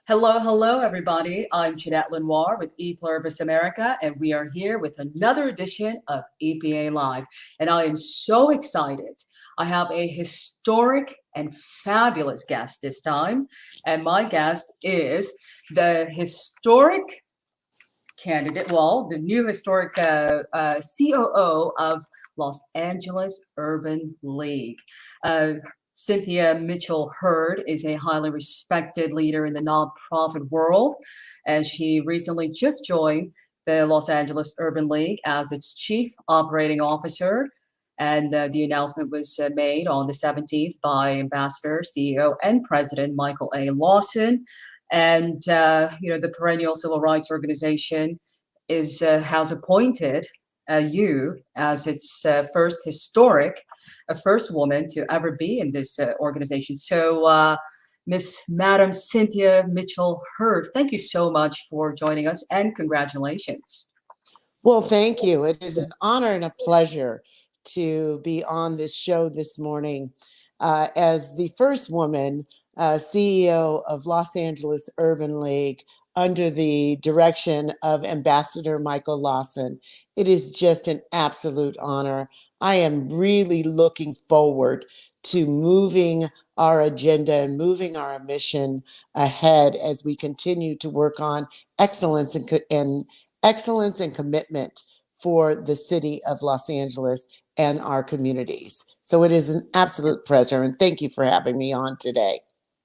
Hello, hello, everybody. I'm Jeanette Lenoir with ePluribus America, and we are here with another edition of EPA Live. And I am so excited. I have a historic and fabulous guest this time. And my guest is the historic candidate, well, the new historic COO of Los Angeles Urban League. Cynthia Mitchell Heard is a highly respected leader in the nonprofit world, and she recently just joined the Los Angeles Urban League as its chief operating officer. And the announcement was made on the 17th by Ambassador, CEO, and President Michael A. Lawson. And the perennial civil rights organization has appointed you as its first historic, first woman to ever be in this organization. So, Madam Cynthia Mitchell Heard, thank you so much for joining us, and congratulations. Well, thank you. It is an honor and a pleasure to be on this show this morning as the first woman CEO of Los Angeles Urban League under the direction of Ambassador Michael Lawson. It is just an absolute honor. I am really looking forward to moving our agenda and moving our mission ahead as we continue to work on excellence and commitment for the city of Los Angeles and our communities. So it is an absolute pleasure, and thank you for having me on today.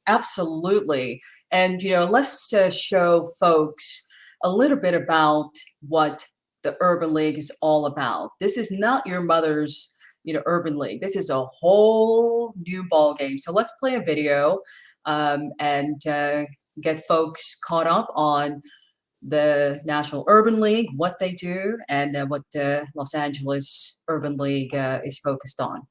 Absolutely. And, let's show folks a little bit about what the Urban League is all about. This is not your mother's, Urban League. This is a whole new ball game. So let's play a video and get folks caught up on the National Urban League, what they do, and what the Los Angeles Urban League is focused on.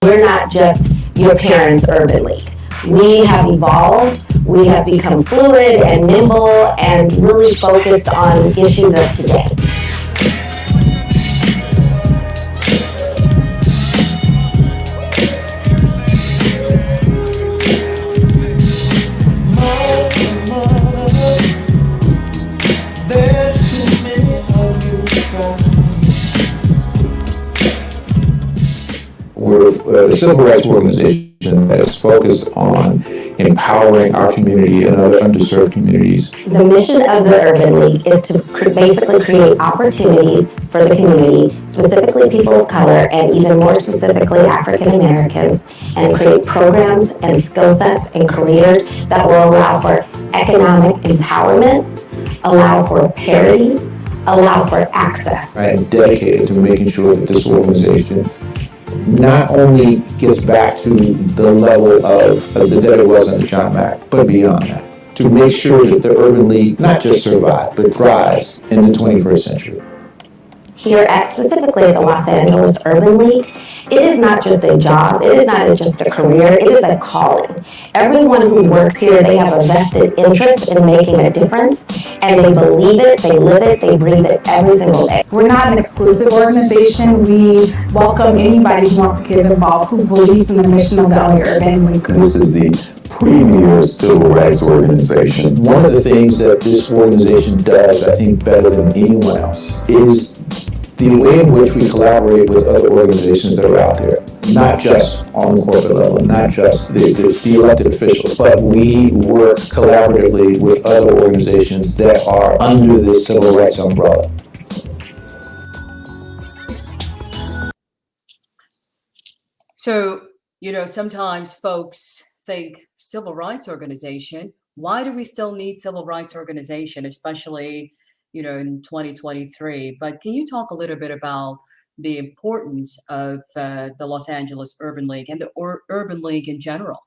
We're not just your parents' Urban League. We have evolved, we have become fluid and nimble and really focused on issues of today. We're a civil rights organization that is focused on empowering our community and other underserved communities. The mission of the Urban League is to basically create opportunities for the community, specifically people of color, and even more specifically African Americans, and create programs and skill sets and careers that will allow for economic empowerment, allow for parity, allow for access. I am dedicated to making sure that this organization not only gets back to the level of that it was under John Mack, but beyond that, to make sure that the Urban League not just survives, but thrives in the 21st century. Here specifically at the Los Angeles Urban League, it is not just a job, it is not just a career, it is a calling. Everyone who works here, they have a vested interest in making a difference, and they believe it, they live it, they breathe it every single day. We're not an exclusive organization. We welcome anybody who wants to get involved, who believes in the mission of the LA Urban League. This is the premier civil rights organization. One of the things that this organization does, I think, better than anyone else is the way in which we collaborate with other organizations that are out there, not just on the corporate level, not just the elected officials, but we work collaboratively with other organizations that are under this civil rights umbrella. So, sometimes folks think civil rights organization, why do we still need civil rights organization, especially in 2023. But can you talk a little bit about the importance of the Los Angeles Urban League and the Urban League in general?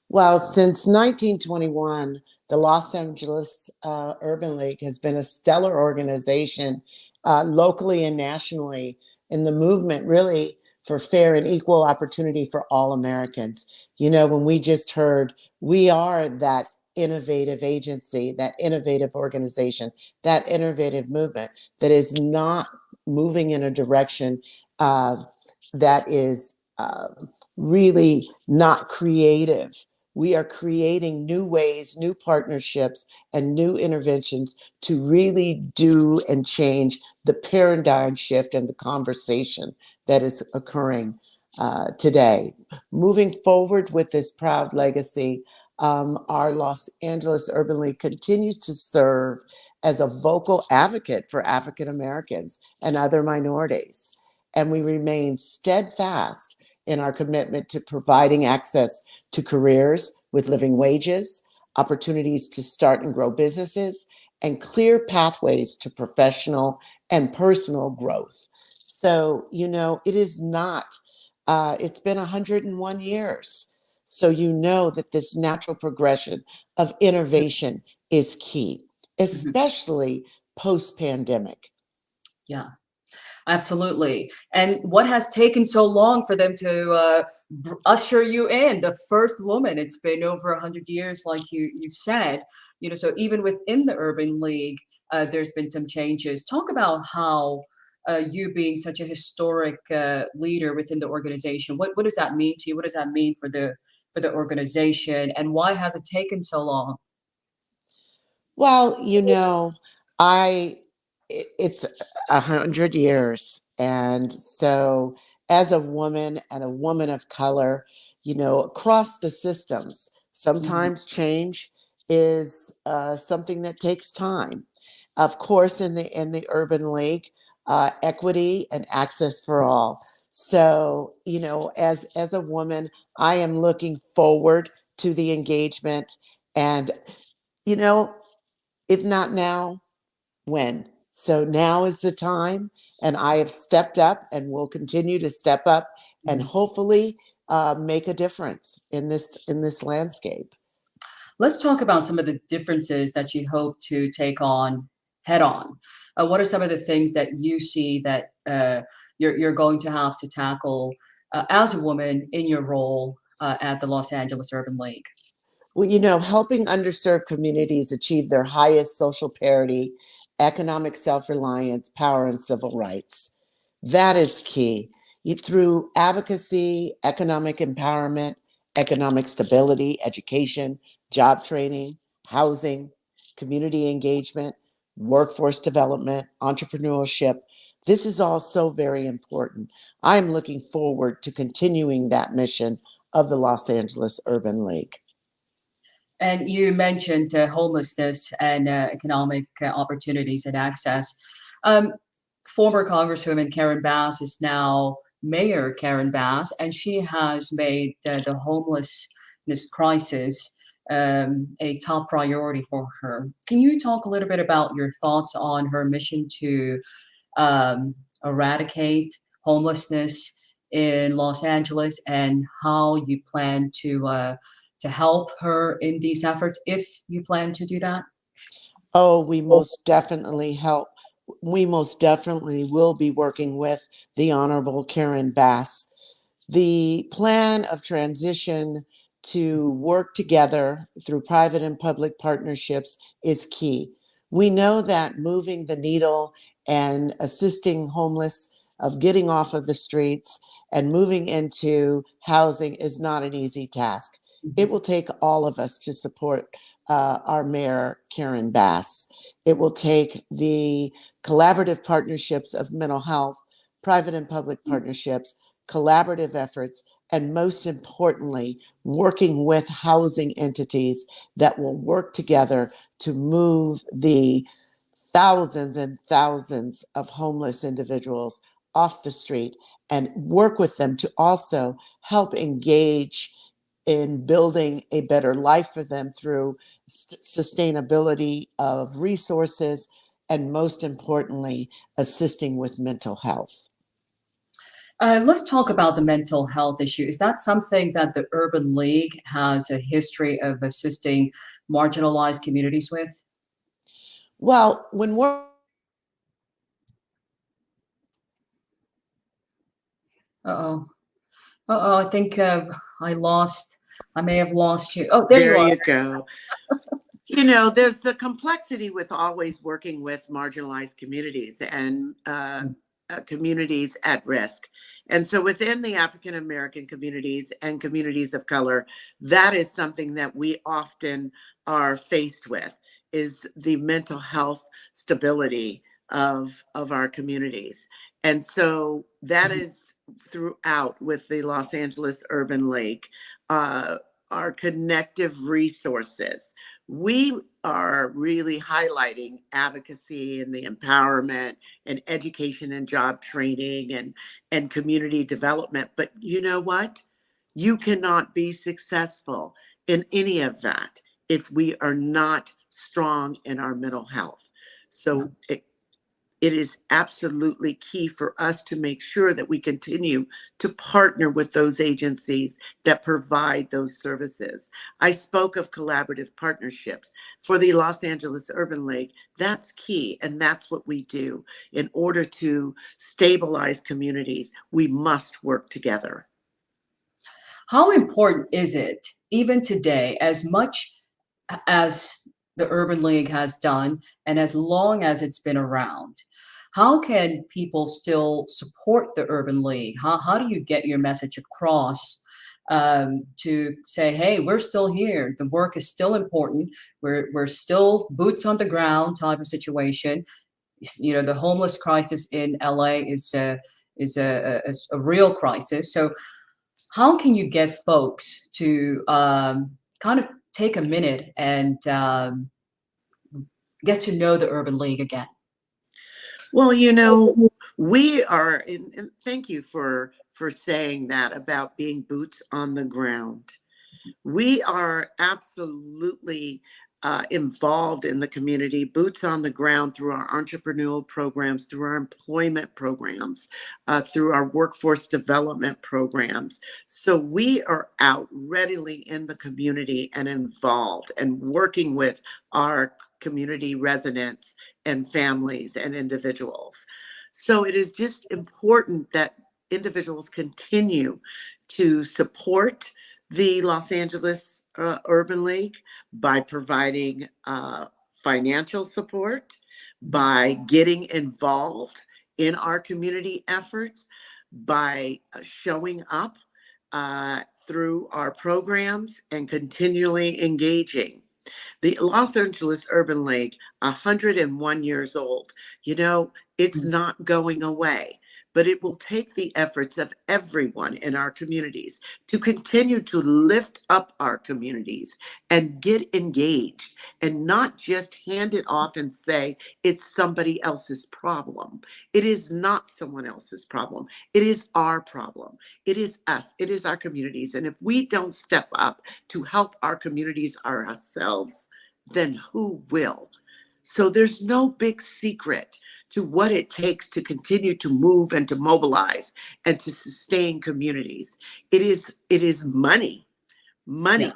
Well, since 1921, the Los Angeles Urban League has been a stellar organization locally and nationally in the movement really for fair and equal opportunity for all Americans. When we just heard, we are that innovative agency, that innovative organization, that innovative movement that is not moving in a direction that is really not creative. We are creating new ways, new partnerships, and new interventions to really do and change the paradigm shift and the conversation that is occurring today. Moving forward with this proud legacy, our Los Angeles Urban League continues to serve as a vocal advocate for African Americans and other minorities. And we remain steadfast in our commitment to providing access to careers with living wages, opportunities to start and grow businesses, and clear pathways to professional and personal growth. So, it is not, it's been 101 years. So, that this natural progression of innovation is key, especially post-pandemic. Yeah. Absolutely. And what has taken so long for them to usher you in, the first woman? It's been over 100 years, like you said. So even within the Urban League, there's been some changes. Talk about how you being such a historic leader within the organization, what does that mean to you? What does that mean for the organization, and why has it taken so long? Well, it's 100 years. And so as a woman and a woman of color, across the systems, sometimes change is something that takes time. Of course, in the Urban League, equity and access for all. So, as a woman, I am looking forward to the engagement. And, if not now, when? So now is the time, and I have stepped up and will continue to step up and hopefully make a difference in this landscape. Let's talk about some of the differences that you hope to take on head on. What are some of the things that you see that you're going to have to tackle as a woman in your role at the Los Angeles Urban League? Well, helping underserved communities achieve their highest social parity, economic self-reliance, power, and civil rights. That is key. Through advocacy, economic empowerment, economic stability, education, job training, housing, community engagement, workforce development, entrepreneurship. This is all so very important. I'm looking forward to continuing that mission of the Los Angeles Urban League. And you mentioned homelessness and economic opportunities and access. Former Congresswoman Karen Bass is now Mayor Karen Bass, and she has made the homelessness crisis a top priority for her. Can you talk a little bit about your thoughts on her mission to eradicate homelessness in Los Angeles, and how you plan to help her in these efforts, if you plan to do that? Oh, we most definitely help. We most definitely will be working with the Honorable Karen Bass. The plan of transition to work together through private and public partnerships is key. We know that moving the needle and assisting homeless of getting off of the streets and moving into housing is not an easy task. It will take all of us to support our Mayor, Karen Bass. It will take the collaborative partnerships of mental health, private and public partnerships, collaborative efforts, and most importantly, working with housing entities that will work together to move the thousands and thousands of homeless individuals off the street, and work with them to also help engage in building a better life for them through sustainability of resources, and most importantly, assisting with mental health. Let's talk about the mental health issue. Is that something that the Urban League has a history of assisting marginalized communities with? Well, when we're Uh-oh. Uh-oh, I think I may have lost you. Oh, there you there are. you go. You know, there's the complexity with always working with marginalized communities and communities at risk. And so within the African American communities and communities of color, that is something that we often are faced with, is the mental health stability of our communities. And so that is throughout with the Los Angeles Urban League, our connective resources. We are really highlighting advocacy and the empowerment and education and job training and community development. But you know what? You cannot be successful in any of that if we are not strong in our mental health. So it is absolutely key for us to make sure that we continue to partner with those agencies that provide those services. I spoke of collaborative partnerships. For the Los Angeles Urban League, that's key, and that's what we do. In order to stabilize communities, we must work together. How important is it, even today, as much as the Urban League has done and as long as it's been around? How can people still support the Urban League? How do you get your message across to say, hey, we're still here. The work is still important. We're still boots on the ground type of situation. You know, the homeless crisis in LA is a real crisis. So how can you get folks to kind of take a minute and get to know the Urban League again? Well, you know, we are, and thank you for saying that about being boots on the ground. We are absolutely involved in the community, boots on the ground through our entrepreneurial programs, through our employment programs, through our workforce development programs. So we are out readily in the community and involved and working with our community residents and families and individuals. So it is just important that individuals continue to support the Los Angeles Urban League by providing financial support, by getting involved in our community efforts, by showing up through our programs and continually engaging. The Los Angeles Urban League, 101 years old, you know, it's not going away, but it will take the efforts of everyone in our communities to continue to lift up our communities and get engaged and not just hand it off and say it's somebody else's problem. It is not someone else's problem. It is our problem. It is us. It is our communities. And if we don't step up to help our communities ourselves, then who will? So there's no big secret to what it takes to continue to move and to mobilize and to sustain communities. It is money. Yeah.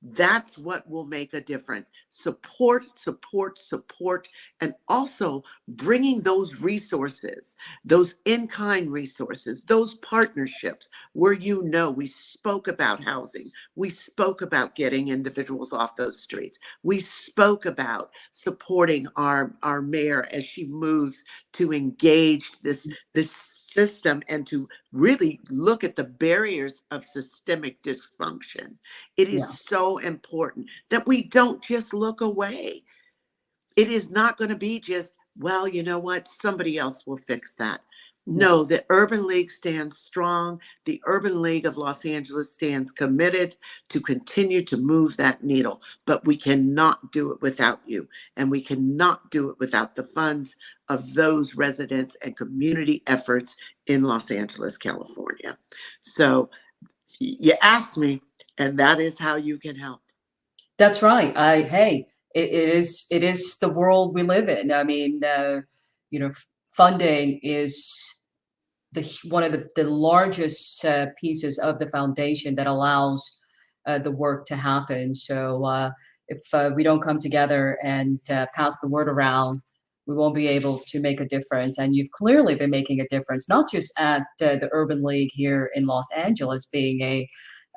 That's what will make a difference. Support, support, support, and also bringing those resources, those in-kind resources, those partnerships where, you know, we spoke about housing. We spoke about getting individuals off those streets. We spoke about supporting our mayor as she moves to engage this system and to really look at the barriers of systemic dysfunction. It is so important that we don't just look away. It is not going to be just, well, you know what, somebody else will fix that. No, the Urban League stands strong. The Urban League of Los Angeles stands committed to continue to move that needle, but we cannot do it without you. And we cannot do it without the funds of those residents and community efforts in Los Angeles, California. So you asked me, and that is how you can help. That's right. It is the world we live in. I mean, you know, funding is one of the largest pieces of the foundation that allows the work to happen. So if we don't come together and pass the word around, we won't be able to make a difference. And you've clearly been making a difference, not just at the Urban League here in Los Angeles, being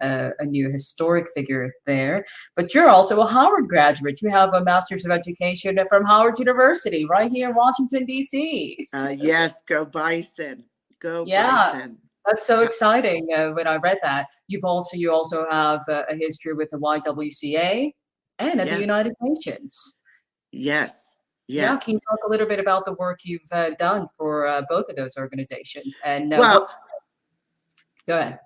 a new historic figure there. But you're also a Howard graduate. You have a Master's of Education from Howard University right here in Washington, D.C. Yes, go Bison. Go Yeah, Bison. that's so exciting. When I read that, you also have a history with the YWCA and at the Yes, United Nations. yes, Yeah, can you yes. talk a little bit about the work you've done for both of those organizations and what? Well, Go ahead.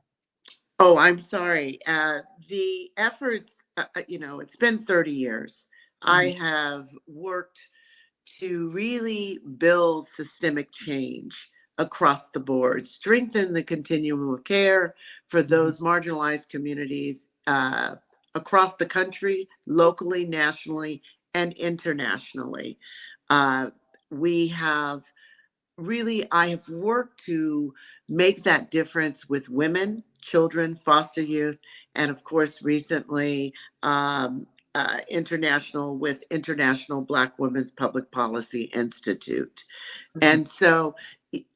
oh, I'm sorry. The efforts, it's been 30 years. I Mhm, have worked to really build systemic change across the board, strengthen the continuum of care for mhm, those marginalized communities across the country, locally, nationally, and internationally. Uh, we have I have worked to make that difference with women, children, foster youth, and of course, recently, international with International Black Women's Public Policy Institute. mhm, And so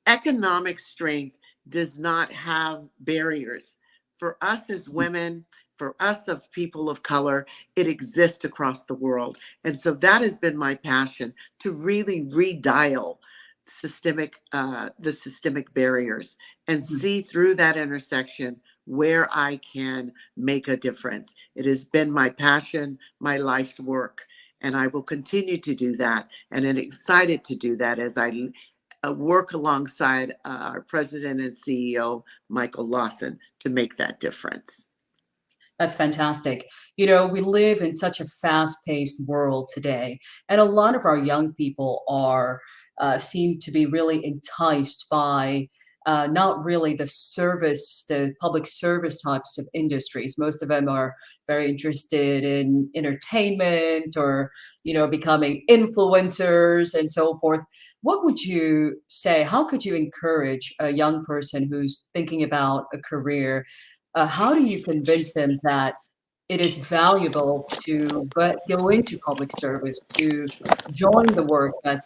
economic strength does not have barriers. For us as mhm. women, for us of people of color, it exists across the world. And so that has been my passion to really redial the systemic barriers and Mhm. see through that intersection where I can make a difference. It has been my passion, my life's work, and I will continue to do that. And I'm excited to do that as I work alongside our president and CEO, Michael Lawson, to make that difference. That's fantastic. You know, we live in such a fast-paced world today, and a lot of our young people are seem to be really enticed by not really the public service types of industries. Most of them are very interested in entertainment or, becoming influencers and so forth. What would you say? How could you encourage a young person who's thinking about a career? How do you convince them that it is valuable to go into public service, to join the work that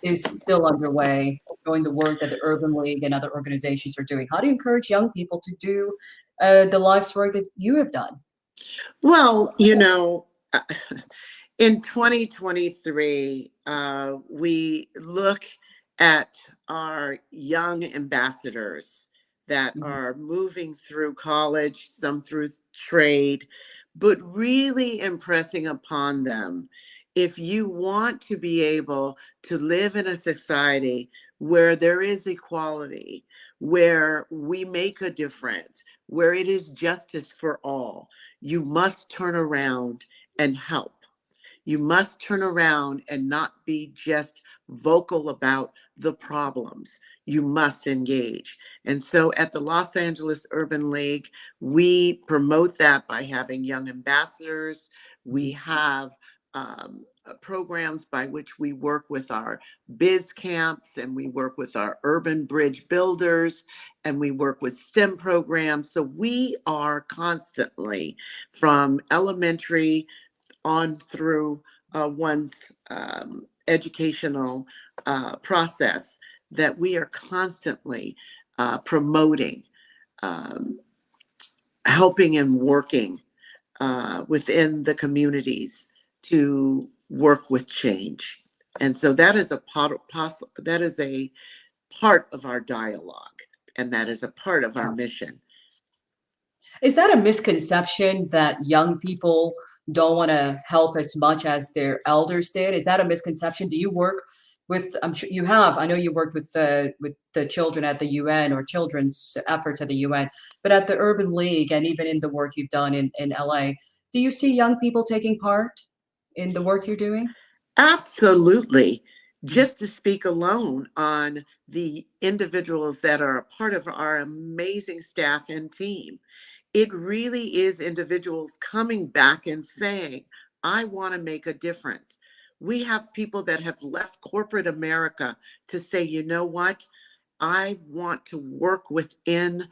is still underway, join the work that the Urban League and other organizations are doing? How do you encourage young people to do the life's work that you have done? Well, in 2023, we look at our young ambassadors that Mhm, are moving through college, some through trade, but really impressing upon them. If you want to be able to live in a society where there is equality, where we make a difference, where it is justice for all, you must turn around and help. You must turn around and not be just vocal about the problems. You must engage. And so at the Los Angeles Urban League, we promote that by having young ambassadors. We mhm. have programs by which we work with our biz camps and we work with our urban bridge builders and we work with STEM programs. So we are constantly from elementary on through one's educational process that we are constantly promoting, um, helping and working within the communities to work with change. And so that is that is a part of our dialogue, and that is a part of our mission. Is that a misconception that young people don't want to help as much as their elders did? Is that a misconception? Do you work with, I'm sure you have, I know you worked with the children at the UN or children's efforts at the UN, but at the Urban League and even in the work you've done in LA, do you see young people taking part in the work you're doing? Absolutely. Mhm, Just to speak alone on the individuals that are a part of our amazing staff and team, it really is individuals coming back and saying, I want to make a difference. We have people that have left corporate America to say, you know what? I want to work within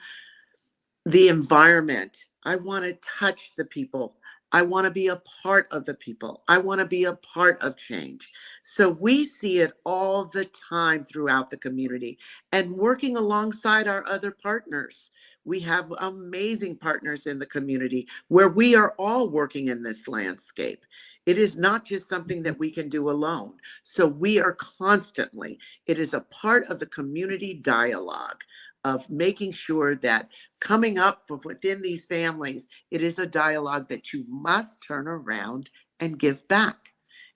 the environment. I want to touch the people. I want to be a part of the people. I want to be a part of change. So we see it all the time throughout the community and working alongside our other partners. We have amazing partners in the community where we are all working in this landscape. It is not just something that we can do alone. So we are constantly, it is a part of the community dialogue of making sure that coming up from within these families, it is a dialogue that you must turn around and give back.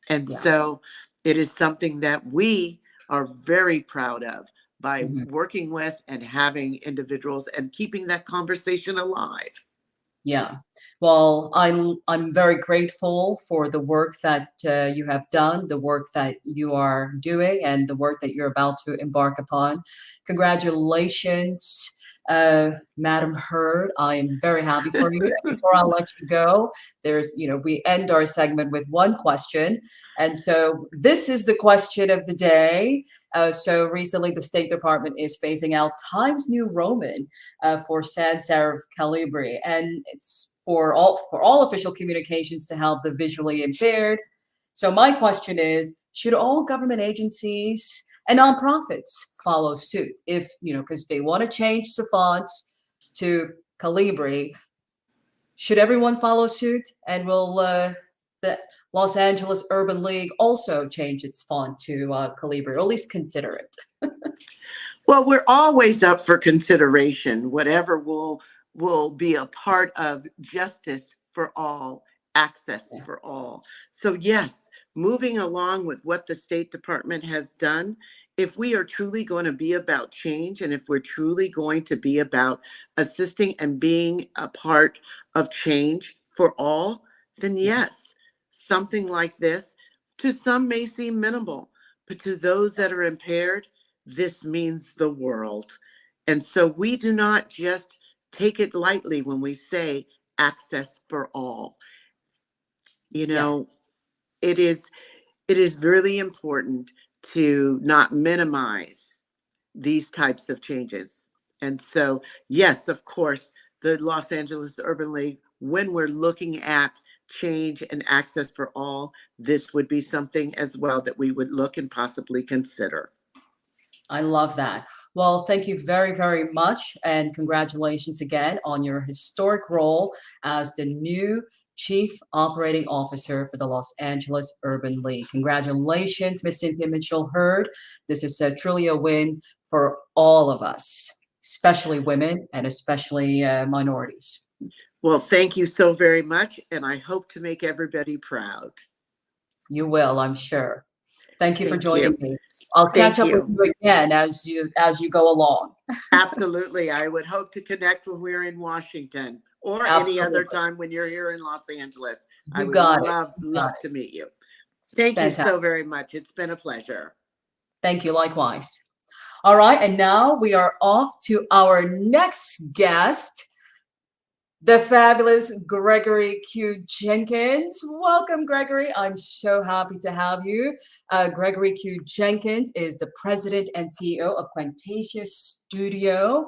And Yeah. so it is something that we are very proud of by working with and having individuals and keeping that conversation alive. Yeah. Well, I'm very grateful for the work that you have done, the work that you are doing, and the work that you're about to embark upon. Congratulations, Madam Heard. I am very happy for you. And before I let you go, we end our segment with one question. And so this is the question of the day. So recently, the State Department is phasing out Times New Roman for sans serif calibri, and it's for all official communications to help the visually impaired. So my question is, should all government agencies and nonprofits follow suit if, because they want to change the fonts to calibri? Should everyone follow suit? And will the Los Angeles Urban League also change its font to calibri, or at least consider it? Well, we're always up for consideration, whatever will be a part of justice for all, access for all. So yes, moving along with what the State Department has done, if we are truly going to be about change, and if we're truly going to be about assisting and being a part of change for all, then yes, something like this, to some may seem minimal, but to those that are impaired, this means the world. And so we do not just take it lightly when we say access for all. It is really important to not minimize these types of changes. And so, yes, of course, the Los Angeles Urban League, when we're looking at change and access for all, this would be something as well that we would look and possibly consider. I love that. Well, thank you very, very much. And congratulations again on your historic role as the new Chief Operating Officer for the Los Angeles Urban League. Congratulations, Ms. Cynthia Mitchell Heard. This is truly a win for all of us, especially women and especially minorities. Well, thank you so very much. And I hope to make everybody proud. You will, I'm sure. Thank you for Thank joining you. me. I'll catch Thank up with you again as you go along. Absolutely. I would hope to connect when we're in Washington or any other time when you're here in Los Angeles. I would love to meet you. Thank you so very much. It's been a pleasure. Thank you. Likewise. All right. And now we are off to our next guest, the fabulous Gregory Q. Jenkins. Welcome, Gregory. I'm so happy to have you. Gregory Q. Jenkins is the president and CEO of Quentasia Studio,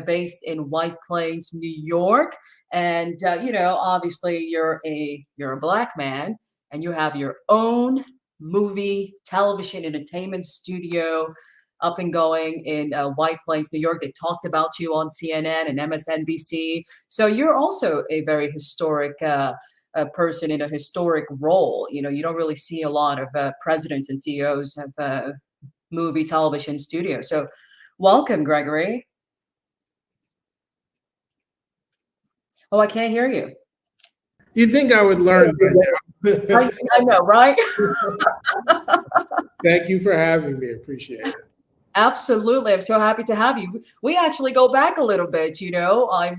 based in White Plains, New York. And obviously, you're a Black man, and you have your own movie, television, entertainment studio up and going in White Plains, New York. They talked about you on CNN and MSNBC. So you're also a very historic person in a historic role. You don't really see a lot of presidents and CEOs of movie, television studios. So welcome, Gregory. Oh, I can't hear you. You'd think I would learn by now. I know, right? Thank you for having me. Appreciate it. Absolutely. I'm so happy to have you. We actually go back a little bit, I've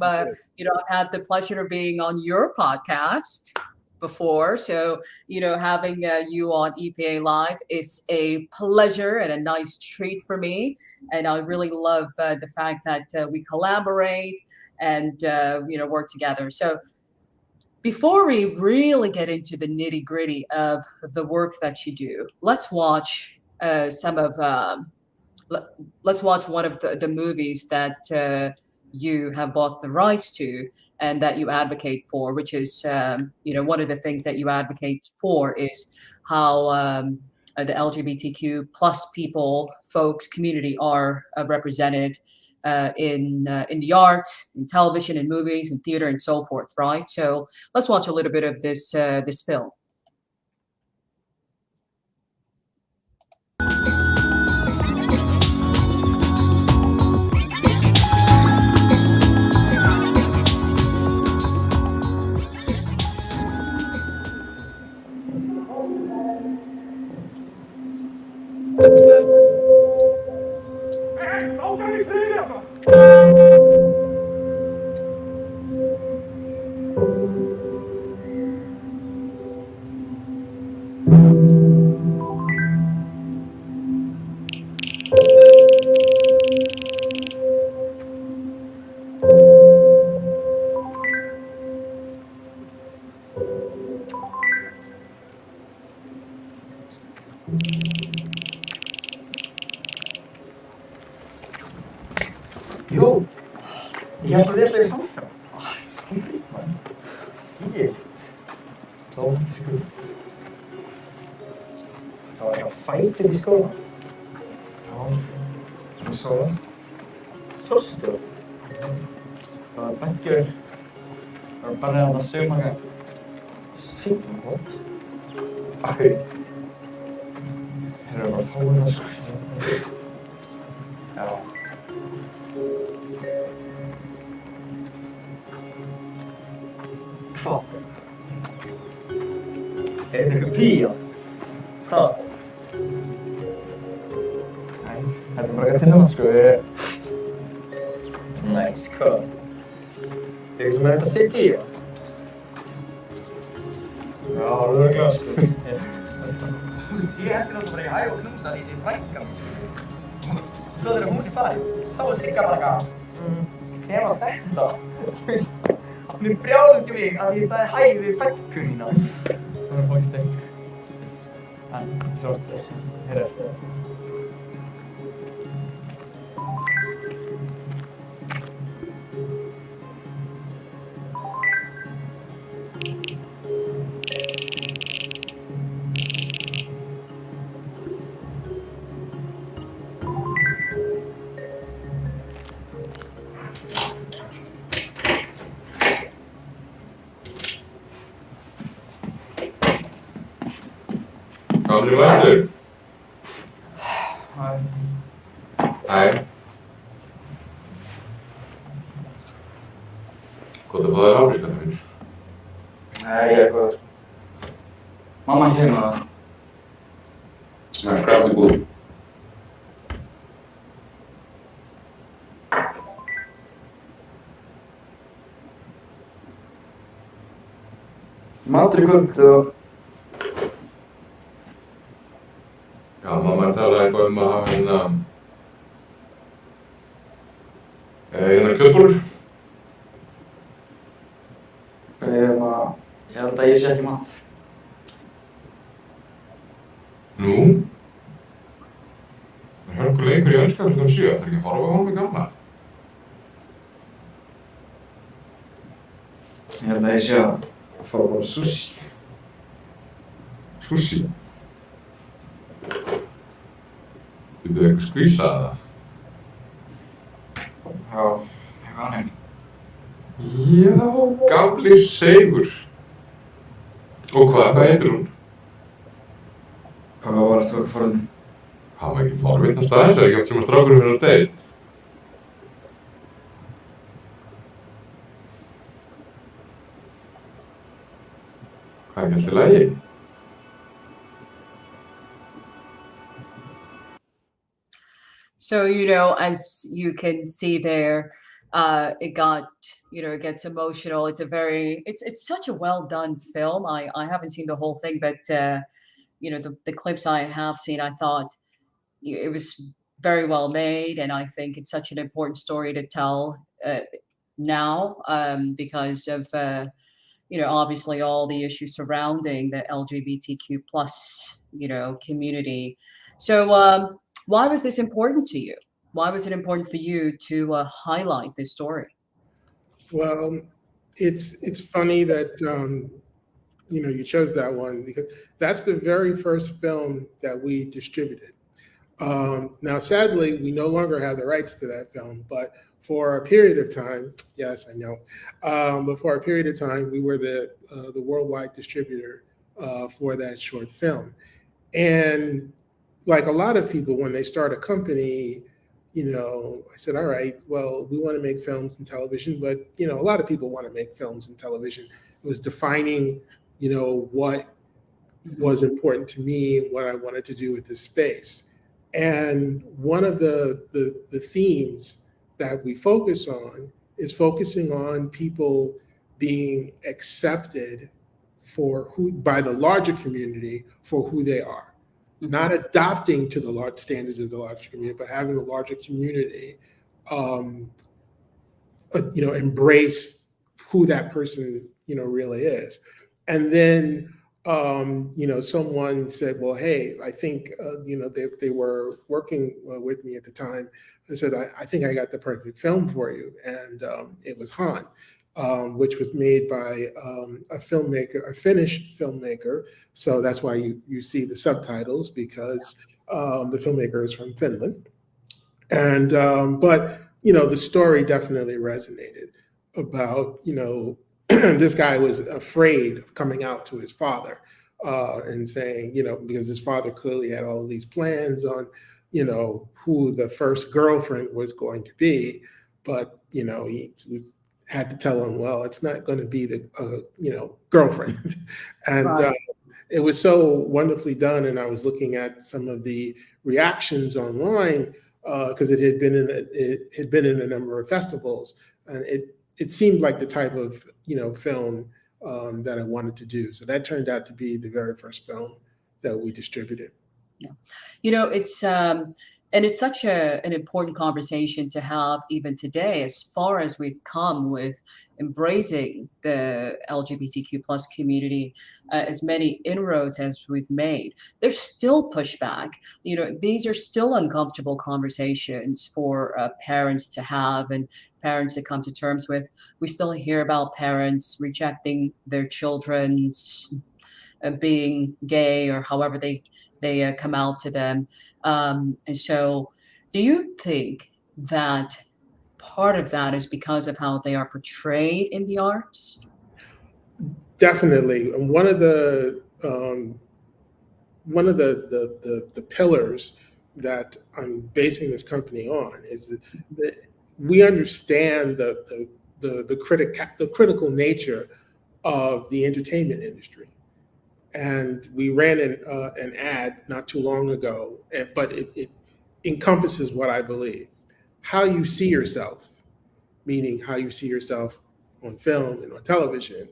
had the pleasure of being on your podcast before. So, having you on EPA Live is a pleasure and a nice treat for me. And I really love the fact that we collaborate and, work together. So before we really get into the nitty gritty of the work that you do, let's watch let's watch one of the movies that you have bought the rights to and that you advocate for, which is, one of the things that you advocate for is how the LGBTQ plus community are represented in the arts, in television, in movies, in theater, and so forth, right? So let's watch a little bit of this this film. Jo, jag får leta i soffan. Sorry, man. Helt. Så, tar jag fighter i skolan. Ja, och så. Söster. Tar böcker. Och bara sömmer. Sitter gott. Aj. Här är bara fåglarna så. Ja. Ja. Är det kopior? Ja. Nej, hade börjat till någon skulle... Nice, cool. Det är som att äta Cynthia. Ja, det är klart. Just det, äter något på dig här och knusar lite i flankan. Så är det hon i färg. Ta och sicka bara. Det var fett då. Nu prövar vi att vi säger hej vid fläckkungarna. Det är faktiskt det. Ja, så är det. Kan du vara du? Nej. Nej. Kota får Afrika nu. Nej, jag går. Mamma känner. Jag ska bli god. Matrikulttu. Ja, mamma täällä ei voi en köttur. Jag hältar i sig mat. Nú? Hörku leikur í önska klukkan 7, það ekki að horfa á hann með gamla. Jag hältar i sig att få på sushi. Sushi? Getur þið eitthvað skvísað það? Ja, jag var nöjd. Já, gamli seigur. Og hvað heitir hún? Hvað var þetta forðin? Hann var ekki forvitnast aðeins, ekki oft sem að strákurinn fyrir að date. Hvað ekki alltaf í lagi? So, as you can see there, it got, it gets emotional. It's such a well done film. I haven't seen the whole thing, but, the clips I have seen, I thought it was very well made. And I think it's such an important story to tell now because of, obviously all the issues surrounding the LGBTQ plus, community. So, why was this important to you? Why was it important for you to highlight this story? Well, it's funny that you chose that one because that's the very first film that we distributed. Now, sadly, we no longer have the rights to that film, but for a period of time, yes, I know, but for a period of time, we were the worldwide distributor for that short film. And like a lot of people, when they start a company, I said, all right, well, we want to make films and television, but, a lot of people want to make films and television. It was defining, what was important to me and what I wanted to do with this space. And one of the themes that we focus on is focusing on people being accepted by the larger community for who they are. Not adopting to the large standards of the larger community, but having the larger community, embrace who that person, really is. And then, someone said, well, hey, I think, they were working with me at the time. I said, I think I got the perfect film for you. And it was Han. Which was made by a filmmaker, a Finnish filmmaker. So that's why you see the subtitles, because the filmmaker is from Finland. And but the story definitely resonated about this guy was afraid of coming out to his father and saying because his father clearly had all of these plans on who the first girlfriend was going to be, but he had to tell him, well, it's not going to be the girlfriend. And Right. It was so wonderfully done. And I was looking at some of the reactions online because it had been in a number of festivals, and it seemed like the type of film that I wanted to do. So that turned out to be the very first film that we distributed. Yeah. It's and it's such an important conversation to have even today, as far as we've come with embracing the LGBTQ plus community, as many inroads as we've made. There's still pushback. These are still uncomfortable conversations for parents to have and parents to come to terms with. We still hear about parents rejecting their children's being gay, or however they come out to them. And so do you think that part of that is because of how they are portrayed in the arts? Definitely. And one of the pillars that I'm basing this company on is that we understand the critical nature of the entertainment industry. And we ran an ad not too long ago, but it encompasses what I believe. How you see yourself, meaning how you see yourself on film and on television,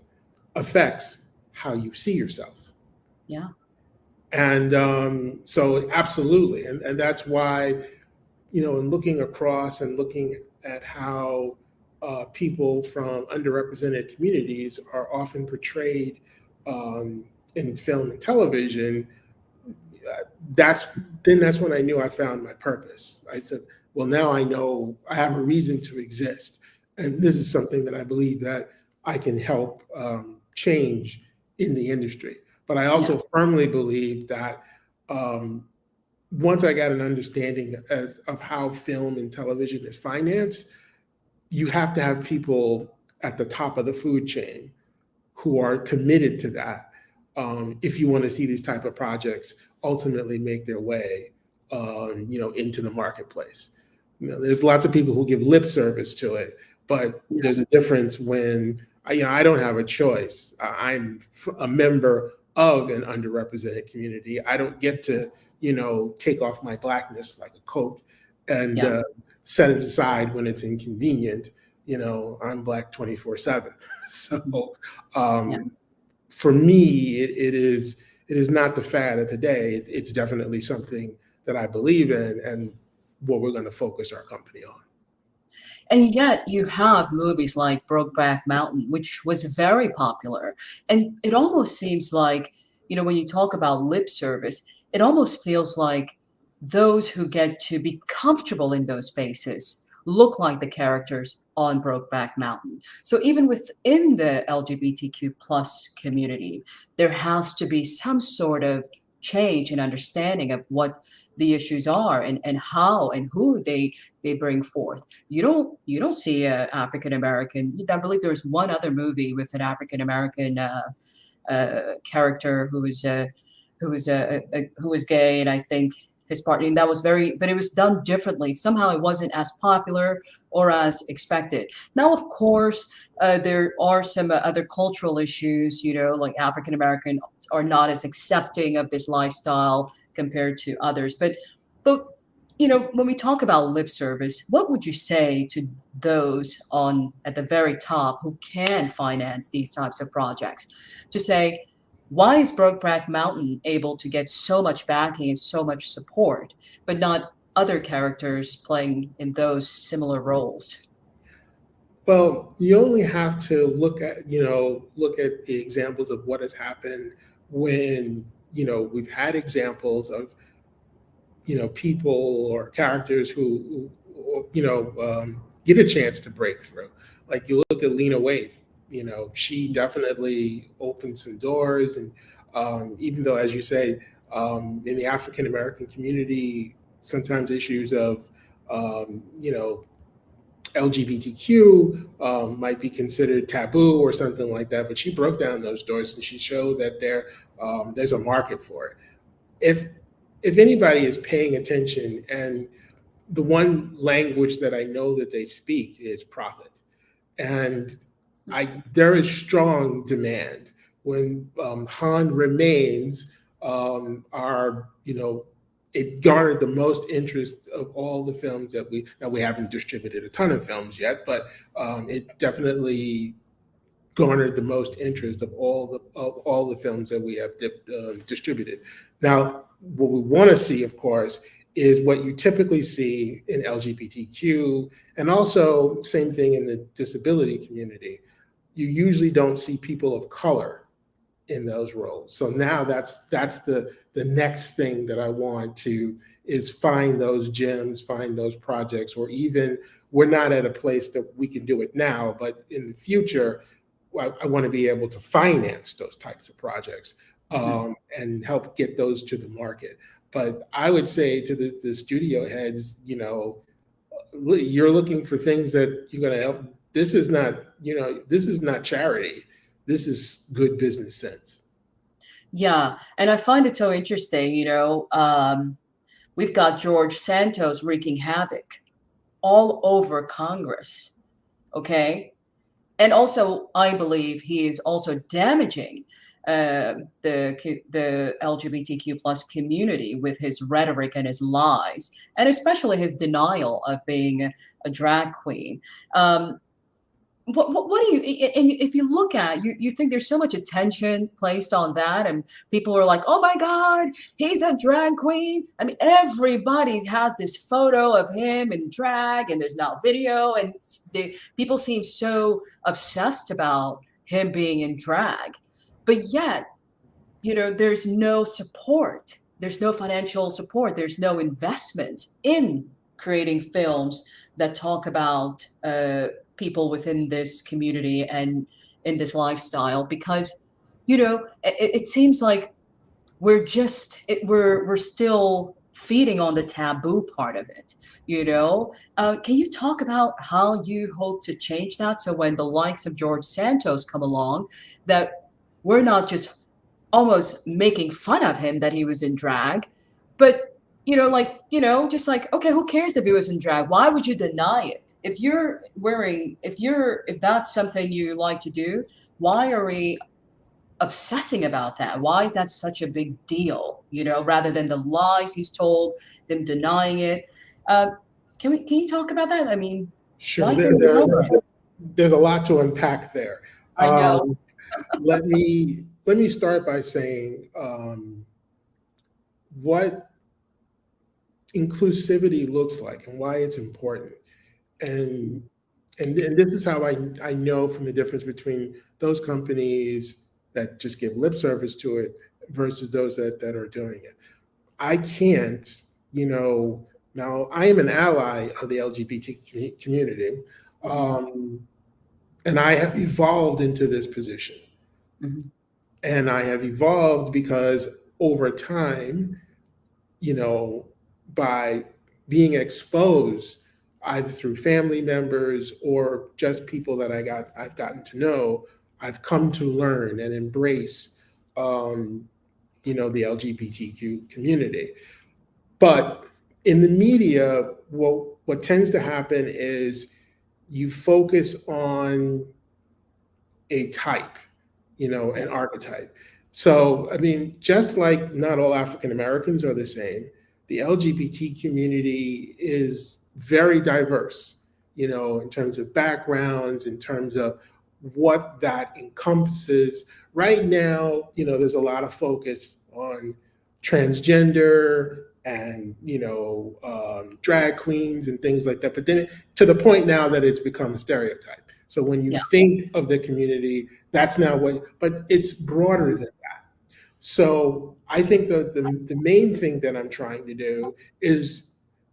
affects how you see yourself. Yeah. And so absolutely. And that's why, in looking across and looking at how people from underrepresented communities are often portrayed in film and television, that's when I knew I found my purpose. I said, well, now I know I have a reason to exist. And this is something that I believe that I can help change in the industry. But I also firmly believe that once I got an understanding of how film and television is financed, you have to have people at the top of the food chain who are committed to that. If you want to see these type of projects ultimately make their way, into the marketplace. There's lots of people who give lip service to it, but there's a difference when I don't have a choice. I'm a member of an underrepresented community. I don't get to, take off my blackness like a coat and set it aside when it's inconvenient. I'm Black 24/7. So for me, it is not the fad of the day. It's definitely something that I believe in and what we're going to focus our company on. And yet you have movies like Brokeback Mountain, which was very popular. And it almost seems like, when you talk about lip service, it almost feels like those who get to be comfortable in those spaces look like the characters on Brokeback Mountain. So even within the LGBTQ plus community, there has to be some sort of change and understanding of what the issues are and how and who they bring forth. You don't see a African American. I believe there was one other movie with an African American character who was gay, and I think his partner, and that was but it was done differently. Somehow it wasn't as popular or as expected. Now, of course, there are some other cultural issues, like African Americans are not as accepting of this lifestyle compared to others. But when we talk about lip service, what would you say to those at the very top who can finance these types of projects, to say, why is Brokeback Mountain able to get so much backing and so much support, but not other characters playing in those similar roles? Well, you only have to look at the examples of what has happened when, we've had examples of, people or characters who get a chance to break through. Like you look at Lena Waithe, she definitely opened some doors. And even though, as you say, in the African American community, sometimes issues of, LGBTQ might be considered taboo or something like that, but she broke down those doors and she showed that there's a market for it. If anybody is paying attention, and the one language that I know that they speak is profit, and there is strong demand. When Han Remains it garnered the most interest of all the films that we haven't distributed a ton of films yet, but it definitely garnered the most interest of all the films that we have distributed. Now, what we want to see, of course, is what you typically see in LGBTQ, and also same thing in the disability community. You usually don't see people of color in those roles. So now that's the next thing that I want to is find those gems, find those projects, or even we're not at a place that we can do it now, but in the future, I want to be able to finance those types of projects and help get those to the market. But I would say to the studio heads, you're looking for things that you're going to help. This is not charity. This is good business sense. Yeah, and I find it so interesting. We've got George Santos wreaking havoc all over Congress. Okay. And also, I believe he is also damaging the LGBTQ plus community with his rhetoric and his lies, and especially his denial of being a drag queen. What do you, and if you look at, you think there's so much attention placed on that, and people are like, oh my God, he's a drag queen. I mean, everybody has this photo of him in drag, and there's now video, and people seem so obsessed about him being in drag. But yet, there's no support. There's no financial support. There's no investments in creating films that talk about people within this community and in this lifestyle, because it seems like we're still feeding on the taboo part of it. Can you talk about how you hope to change that, so when the likes of George Santos come along, that we're not just almost making fun of him that he was in drag, but just like, okay, who cares if he was in drag? Why would you deny it? If that's something you like to do, why are we obsessing about that? Why is that such a big deal? Rather than the lies he's told, them denying it. Can you talk about that? I mean, sure. There's a lot to unpack there. I know. Let me start by saying what inclusivity looks like and why it's important. And this is how I know from the difference between those companies that just give lip service to it versus those that are doing it. I can't, now I am an ally of the LGBT community, and I have evolved into this position. Mm-hmm. And I have evolved because over time, by being exposed either through family members or just people that I've gotten to know, I've come to learn and embrace, the LGBTQ community. But in the media, what tends to happen is you focus on a type, an archetype. So, I mean, just like not all African Americans are the same, the LGBT community is very diverse, in terms of backgrounds, in terms of what that encompasses. Right now, there's a lot of focus on transgender and, drag queens and things like that. But then to the point now that it's become a stereotype. So when you think of the community, that's now but it's broader than that. So I think the main thing that I'm trying to do is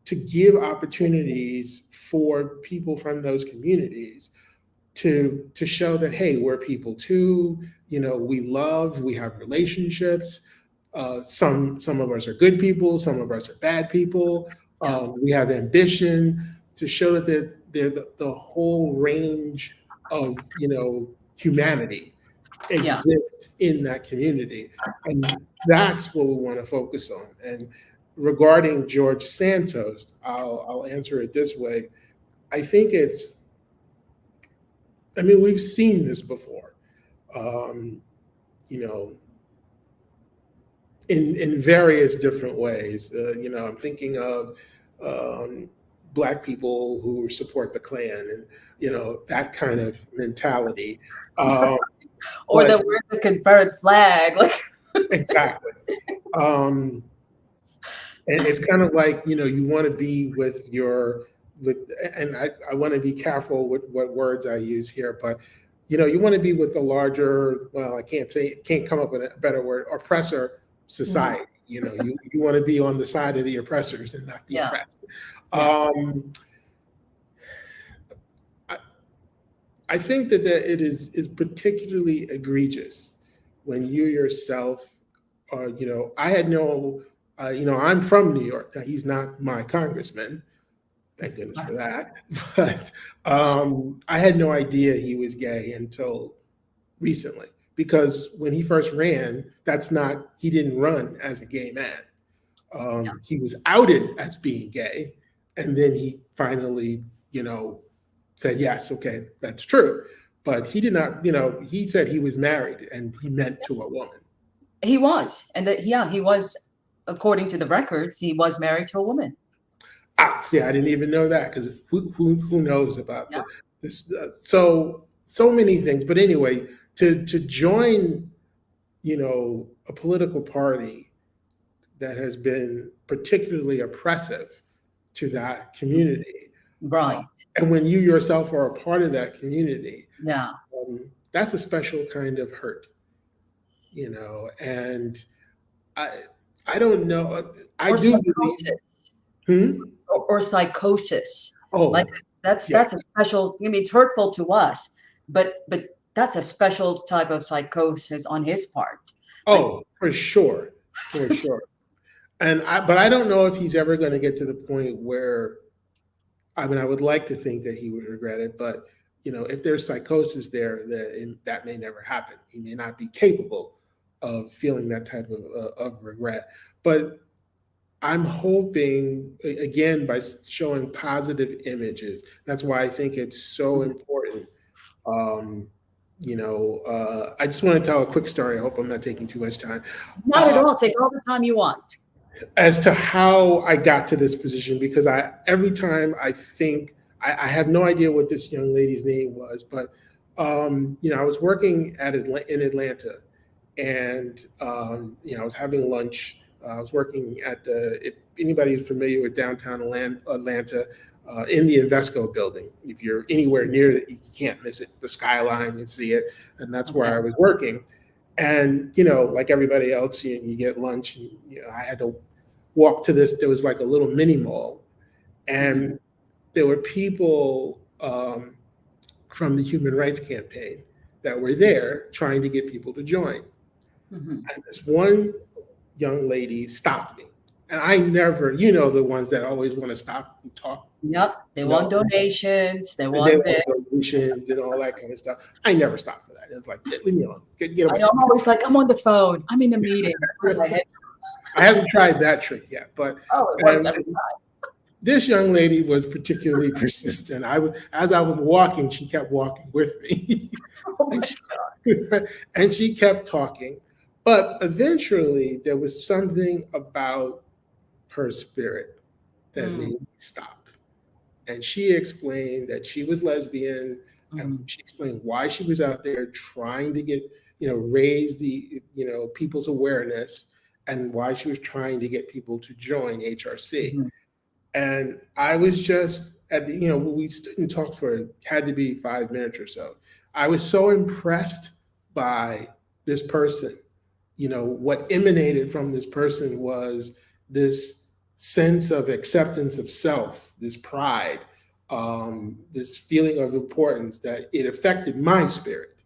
to give opportunities for people from those communities to show that, hey, we're people too, we love, we have relationships. Some of us are good people, some of us are bad people. We have ambition, to show that the whole range of humanity exists in that community, and that's what we want to focus on. And regarding George Santos, I'll answer it this way. I think we've seen this before, in various different ways. I'm thinking of Black people who support the Klan and, that kind of mentality. Or that we're the Confederate flag. Exactly. And it's kind of like, you want to be and I want to be careful with what words I use here, but, you want to be with the larger, well, I can't come up with a better word, oppressor society. Mm-hmm. You want to be on the side of the oppressors and not the oppressed. I think that it is particularly egregious when you yourself are, I had no, I'm from New York. Now, he's not my congressman. Thank goodness for that. But I had no idea he was gay until recently, because when he first ran, he didn't run as a gay man. He was outed as being gay. And then he finally, said, yes, okay, that's true. But he did not, he said he was married and he meant to a woman. He was. And he was, according to the records, he was married to a woman. See, I didn't even know that, because who knows about this? So many things. But anyway, to join, a political party that has been particularly oppressive to that community. Right. And when you yourself are a part of that community, that's a special kind of hurt, and I don't know. I do psychosis. Or psychosis. Oh, that's a special. It's hurtful to us, but that's a special type of psychosis on his part. Oh, for sure. And but I don't know if he's ever going to get to the point where, I would like to think that he would regret it, but if there's psychosis there, that may never happen. He may not be capable of feeling that type of regret. But I'm hoping, again, by showing positive images, that's why I think it's so important. I just want to tell a quick story. I hope I'm not taking too much time. Not at all. Take all the time you want. As to how I got to this position, because every time I think, I have no idea what this young lady's name was, but I was working in Atlanta, and I was having lunch. I was working at if anybody is familiar with downtown Atlanta, in the Invesco building. If you're anywhere near it, you can't miss it. The skyline, you see it, and that's where I was working. And like everybody else, you get lunch, and I had to walk to this. There was like a little mini mall, and there were people from the Human Rights Campaign that were there trying to get people to join. Mm-hmm. And this one young lady stopped me. And I never, you know, the ones that always want to stop and talk. Yep. They You want know, donations. They and they want this. want donations and all that kind of stuff. I never stopped for that. It's like, leave me alone. Get I away. know, I'm always like, I'm on the phone. I'm in a meeting. I haven't tried that trick yet, but Oh, it works every time. this young lady was particularly persistent. As I was walking, she kept walking with me. Oh my God. And she kept talking. But eventually, there was something about her spirit that made me stop. And she explained that she was lesbian, and she explained why she was out there trying to get, raise the, people's awareness, and why she was trying to get people to join HRC. And I was just at the, we stood and talked for, had to be 5 minutes or so. I was so impressed by this person. What emanated from this person was this sense of acceptance of self, this pride, this feeling of importance that it affected my spirit.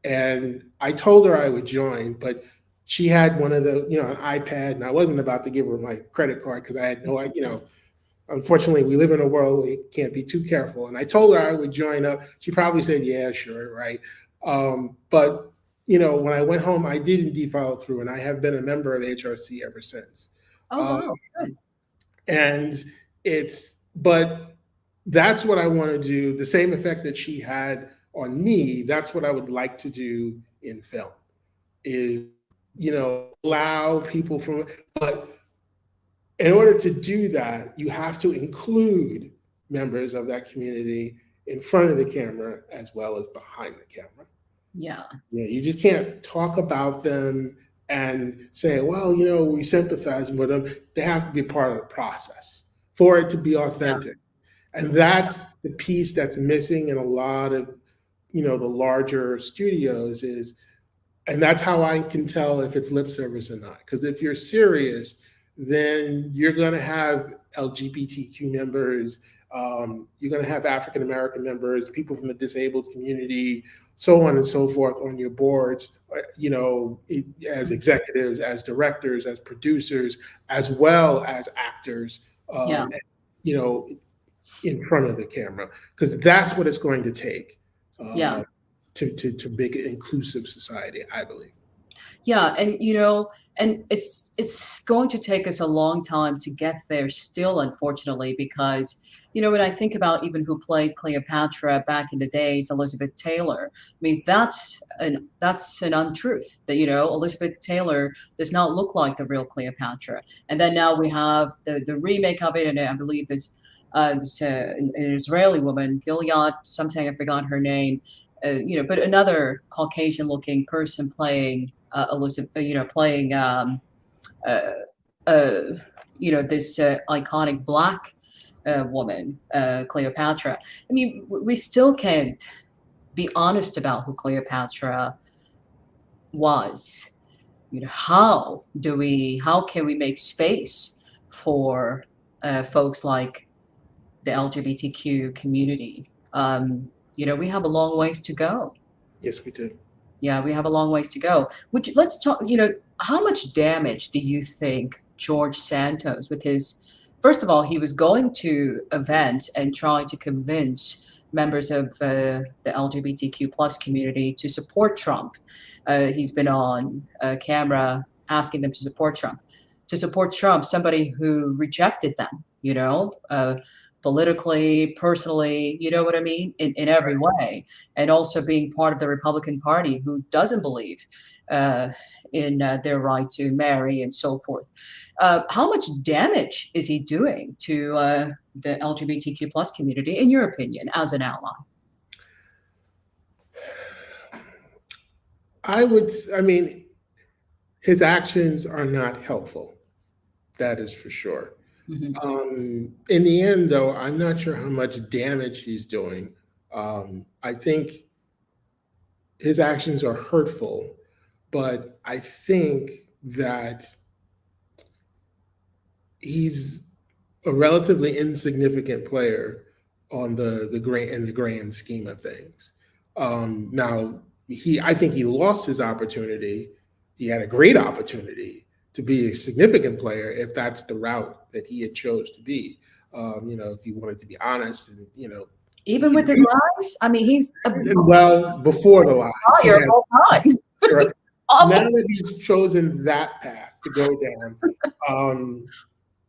And I told her I would join, but she had one of the, an iPad, and I wasn't about to give her my credit card because I had no, unfortunately, we live in a world where you can't be too careful. And I told her I would join up. She probably said, yeah, sure, right. But when I went home, I did indeed follow through, and I have been a member of HRC ever since. Oh, wow. Good. And but that's what I want to do. The same effect that she had on me, that's what I would like to do in film, is, allow people from, but in order to do that, you have to include members of that community in front of the camera as well as behind the camera. Yeah. Yeah, you just can't talk about them and say, well, we sympathize with them. They have to be part of the process for it to be authentic. Yeah. And that's the piece that's missing in a lot of, the larger studios and that's how I can tell if it's lip service or not. Because if you're serious, then you're going to have LGBTQ members, you're going to have African-American members, people from the disabled community, so on and so forth on your boards, as executives, as directors, as producers, as well as actors, in front of the camera, because that's what it's going to take to make an inclusive society, I believe. Yeah, and and it's going to take us a long time to get there still, unfortunately, because when I think about even who played Cleopatra back in the days, Elizabeth Taylor, I mean that's an untruth that Elizabeth Taylor does not look like the real Cleopatra. And then now we have the remake of it, and I believe this an Israeli woman, Gilead something, I forgot her name, but another Caucasian-looking person playing Elizabeth, playing this iconic Black woman, Cleopatra. I mean, we still can't be honest about who Cleopatra was. How can we make space for folks like the LGBTQ community? We have a long ways to go. Yes, we do. Yeah, we have a long ways to go. Let's talk, how much damage do you think George Santos, with first of all, he was going to events and trying to convince members of the LGBTQ plus community to support Trump. He's been on camera asking them to support Trump, somebody who rejected them, politically, personally, you know what I mean, in every way, and also being part of the Republican Party who doesn't believe in their right to marry and so forth. How much damage is he doing to the LGBTQ plus community, in your opinion, as an ally? His actions are not helpful. That is for sure. Mm-hmm. In the end, though, I'm not sure how much damage he's doing. I think his actions are hurtful, but I think that he's a relatively insignificant player on the grand scheme of things. Now, I think he lost his opportunity. He had a great opportunity to be a significant player if that's the route that he had chose to be. If you wanted to be honest and, Even with his lies? I mean, he's a well, before the lies. liar of all times. Right. Awful. Now that he's chosen that path to go down,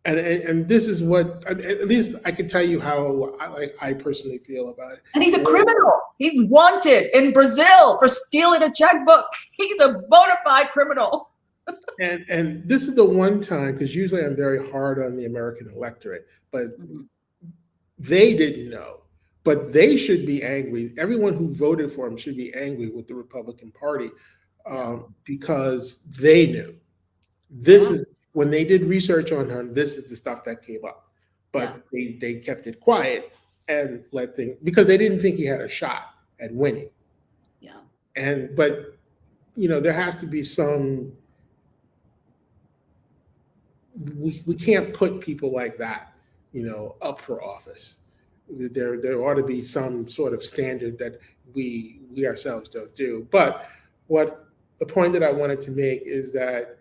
and this is what, at least I can tell you how I personally feel about it. And he's a criminal. He's wanted in Brazil for stealing a checkbook. He's a bona fide criminal. And this is the one time, because usually I'm very hard on the American electorate, but they didn't know. But they should be angry. Everyone who voted for him should be angry with the Republican Party because they knew. This is, when they did research on him, this is the stuff that came up. But they kept it quiet and let things, because they didn't think he had a shot at winning. Yeah. But there has to be some, we can't put people like that, up for office. There ought to be some sort of standard that we ourselves don't do. But the point that I wanted to make is that,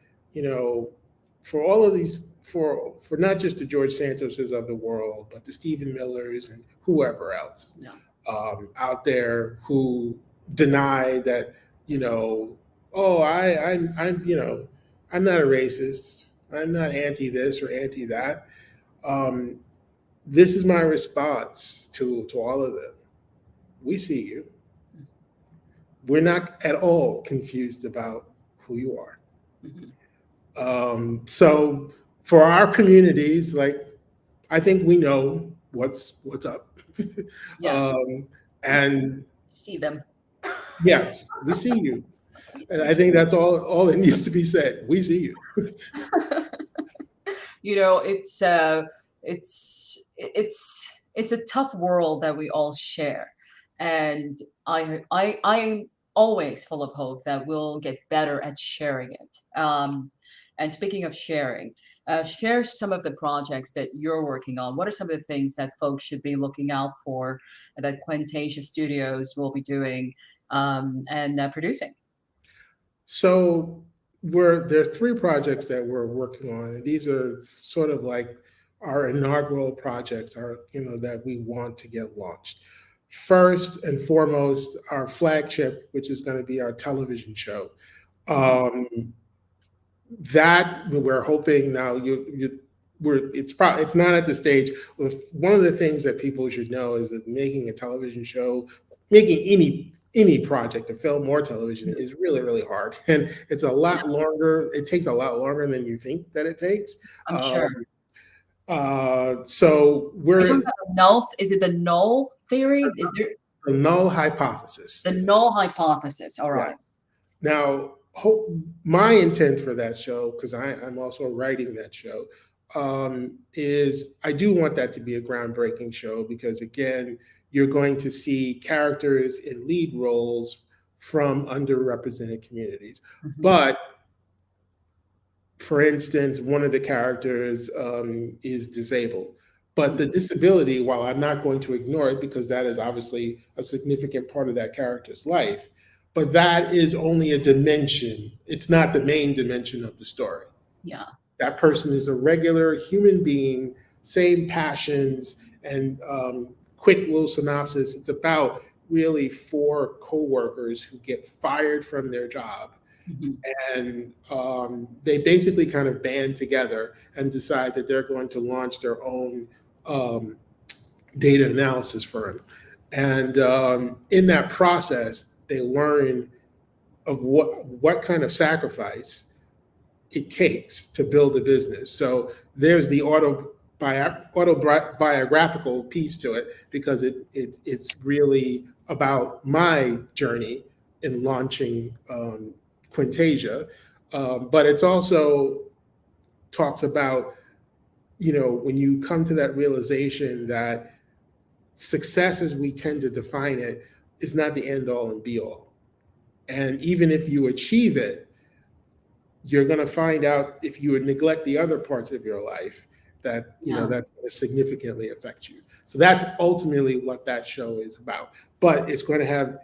for all of these, for not just the George Santoses of the world, but the Stephen Millers and whoever else out there who deny that, I'm not a racist. I'm not anti this or anti that. This is my response to all of them. We see you. We're not at all confused about who you are. So for our communities, I think we know what's up. And see them. Yes, we see you. And I think that's all that needs to be said. We see you. It's a tough world that we all share, and I'm always full of hope that we'll get better at sharing it. And speaking of sharing, share some of the projects that you're working on. What are some of the things that folks should be looking out for that Quentasia Studios will be doing and producing? So there are 3 projects that we're working on, and these are sort of like our inaugural projects, that we want to get launched. First and foremost, our flagship, which is going to be our television show. That we're hoping now. It's not at the stage. One of the things that people should know is that making a television show, making any project, a film or television, is really, really hard, and it's a lot longer. It takes a lot longer than you think that it takes. I'm sure. So we're talking about the null. Is it the null theory? Is there the null hypothesis? The null hypothesis. All right. Yes. Now, my intent for that show, because I'm also writing that show, is I do want that to be a groundbreaking show, because again, you're going to see characters in lead roles from underrepresented communities. But for instance, one of the characters is disabled. But the disability, while I'm not going to ignore it, because that is obviously a significant part of that character's life, but that is only a dimension. It's not the main dimension of the story. Yeah. That person is a regular human being, same passions, and quick little synopsis. It's about really 4 coworkers who get fired from their job. And they basically kind of band together and decide that they're going to launch their own data analysis firm. And in that process, they learn of what kind of sacrifice it takes to build a business. So there's the autobiographical piece to it, because it's really about my journey in launching Quentasia, but it's also talks about, when you come to that realization that success, as we tend to define it, is not the end all and be all. And even if you achieve it, you're going to find out, if you would neglect the other parts of your life, that that's going to significantly affect you. So that's ultimately what that show is about. But it's going to have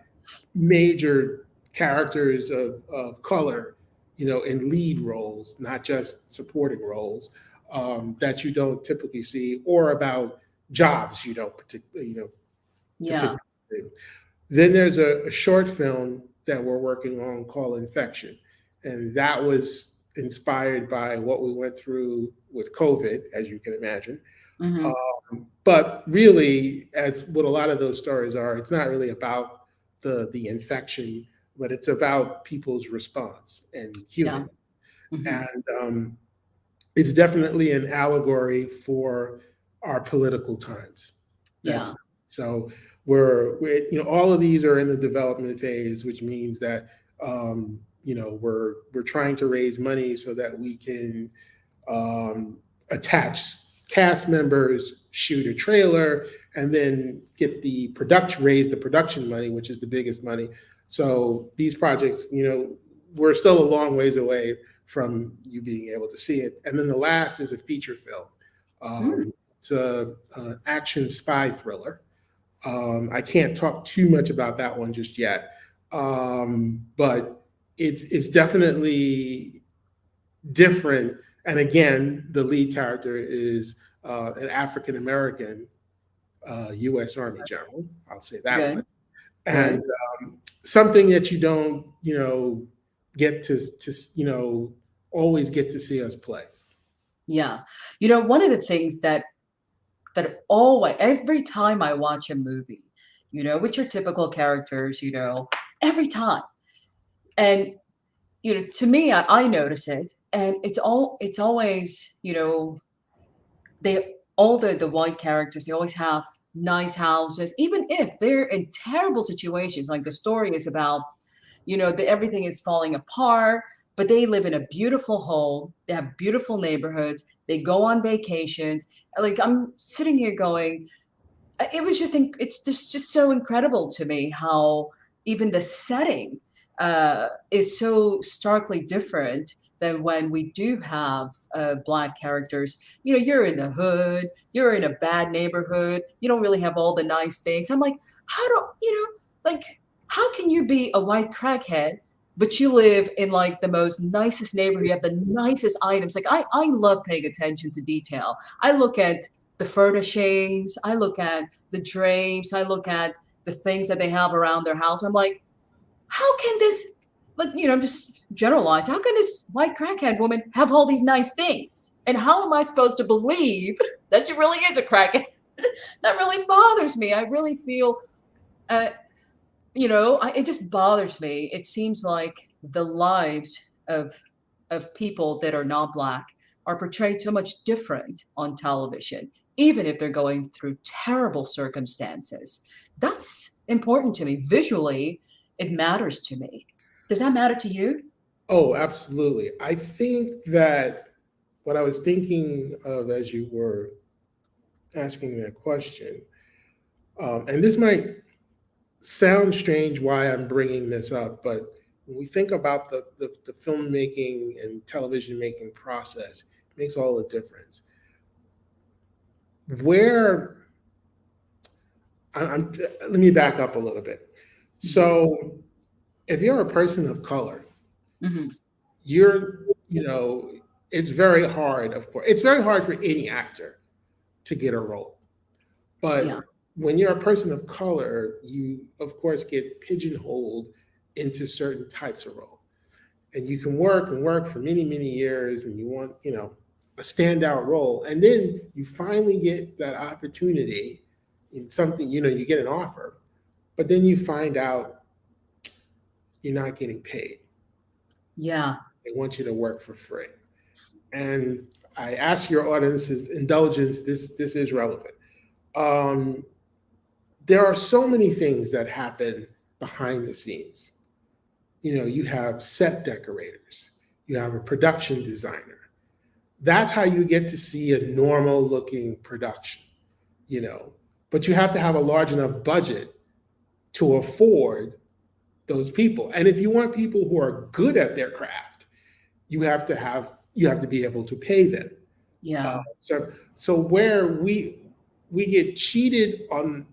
major characters of color, in lead roles, not just supporting roles, that you don't typically see, or about jobs you don't particularly Yeah. see. Then there's a short film that we're working on called Infection, and that was inspired by what we went through with COVID, as you can imagine. Hmm. But really, as what a lot of those stories are, it's not really about the infection, but it's about people's response and Yeah. human. Hmm. And it's definitely an allegory for our political times. Yeah. So we're all of these are in the development phase, which means that we're trying to raise money so that we can attach cast members, shoot a trailer, and then get raise the production money, which is the biggest money. So these projects, we're still a long ways away from you being able to see it. And then the last is a feature film. It's an action spy thriller. I can't talk too much about that one just yet, but it's definitely different. And again, the lead character is an African American U.S. Army general. I'll say that Good. one. And something that you don't, get to always get to see us play. Yeah. One of the things that always, every time I watch a movie, with your typical characters, every time. And, to me, I notice it. And it's always, all the white characters, they always have nice houses, even if they're in terrible situations. Like the story is about, everything is falling apart, but they live in a beautiful home. They have beautiful neighborhoods. They go on vacations. Like I'm sitting here going, it's just so incredible to me how even the setting is so starkly different than when we do have Black characters. You're in the hood, you're in a bad neighborhood, you don't really have all the nice things. I'm like, how can you be a white crackhead, but you live in like the most nicest neighborhood, you have the nicest items. Like I love paying attention to detail. I look at the furnishings, I look at the drapes, I look at the things that they have around their house. I'm like, how can this, like, I'm just generalized, how can this white crackhead woman have all these nice things? And how am I supposed to believe that she really is a crackhead? That really bothers me. I really feel, it just bothers me. It seems like the lives of people that are not Black are portrayed so much different on television, even if they're going through terrible circumstances. That's important to me. Visually, it matters to me. Does that matter to you? Oh, absolutely. I think that what I was thinking of as you were asking that question, and this might sound strange why I'm bringing this up, but when we think about the filmmaking and television making process, it makes all the difference. Let me back up a little bit. So if you're a person of color, Mm-hmm. it's very hard, of course. It's very hard for any actor to get a role. But Yeah. when you're a person of color, you, of course, get pigeonholed into certain types of role. And you can work and work for many, many years, and you want, a standout role. And then you finally get that opportunity in something, you get an offer, but then you find out you're not getting paid. Yeah. They want you to work for free. And I ask your audience's indulgence, this is relevant. There are so many things that happen behind the scenes. You have set decorators, you have a production designer. That's how you get to see a normal looking production, but you have to have a large enough budget to afford those people. And if you want people who are good at their craft, you have to be able to pay them. Yeah. So where we get cheated on,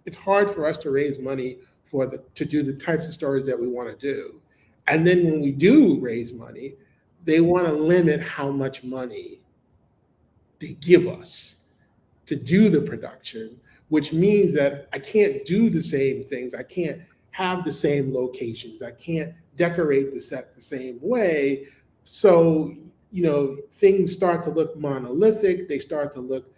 it's hard for us to raise money to do the types of stories that we want to do. And then when we do raise money, they want to limit how much money they give us to do the production, which means that I can't do the same things. I can't have the same locations. I can't decorate the set the same way. So, things start to look monolithic. They start to look,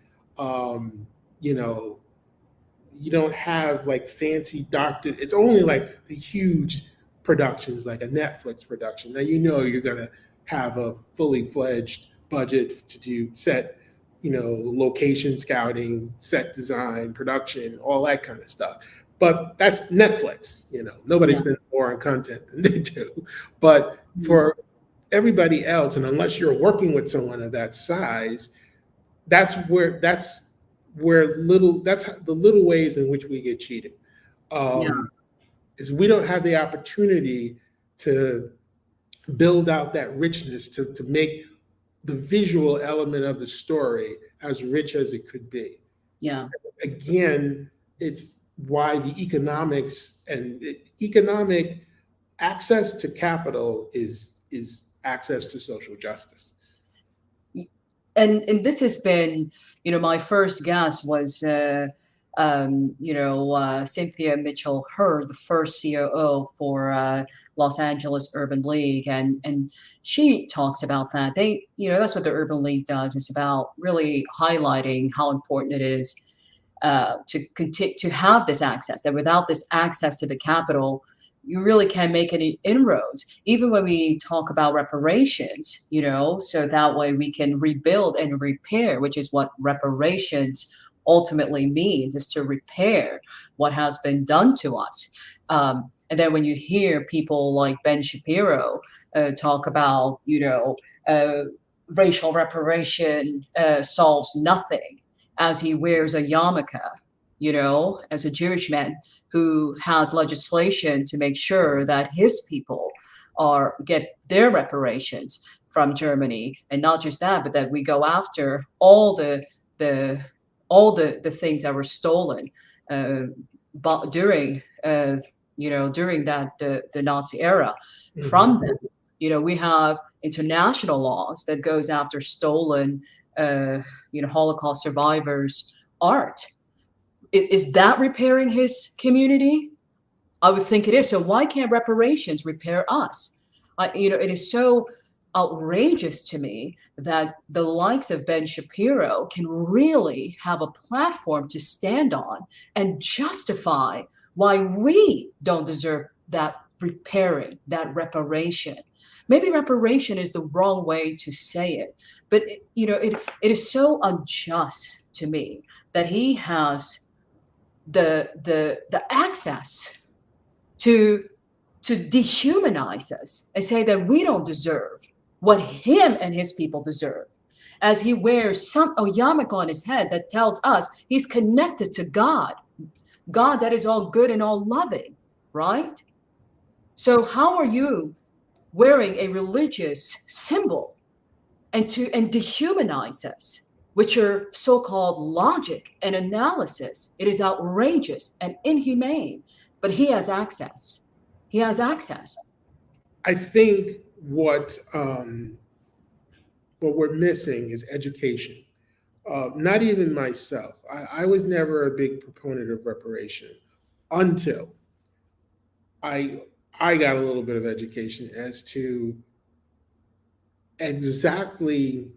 you don't have like fancy doctored. It's only like the huge productions, like a Netflix production. Now, you're going to have a fully fledged budget to do set, location scouting, set design, production, all that kind of stuff. But that's Netflix. Nobody's spending more on content than they do. But for everybody else, and unless you're working with someone of that size, that's the little ways in which we get cheated. Is we don't have the opportunity to build out that richness to make the visual element of the story as rich as it could be. Yeah. Again, it's why the economics and economic access to capital is access to social justice. And this has been, my first guest was, Cynthia Mitchell Heard, the first COO for Los Angeles Urban League, and she talks about that. That's what the Urban League does. It's about really highlighting how important it is to have this access. That without this access to the capital, you really can't make any inroads. Even when we talk about reparations, so that way we can rebuild and repair, which is what reparations ultimately means, is to repair what has been done to us. And then when you hear people like Ben Shapiro talk about, racial reparation solves nothing, as he wears a yarmulke, as a Jewish man who has legislation to make sure that his people get their reparations from Germany, and not just that, but that we go after all the things that were stolen during that the Nazi era from them. We have international laws that goes after stolen Holocaust survivors' art. Is that repairing his community? I would think it is. So why can't reparations repair us? It is so outrageous to me that the likes of Ben Shapiro can really have a platform to stand on and justify why we don't deserve that repairing, that reparation. Maybe reparation is the wrong way to say it, but it is so unjust to me that he has the access to dehumanize us and say that we don't deserve what him and his people deserve, as he wears a yarmulke on his head that tells us he's connected to God that is all good and all loving, right? So how are you wearing a religious symbol and dehumanize us with your so-called logic and analysis? It is outrageous and inhumane, but he has access. He has access. I think what we're missing is education. Not even myself. I was never a big proponent of reparation until I got a little bit of education as to exactly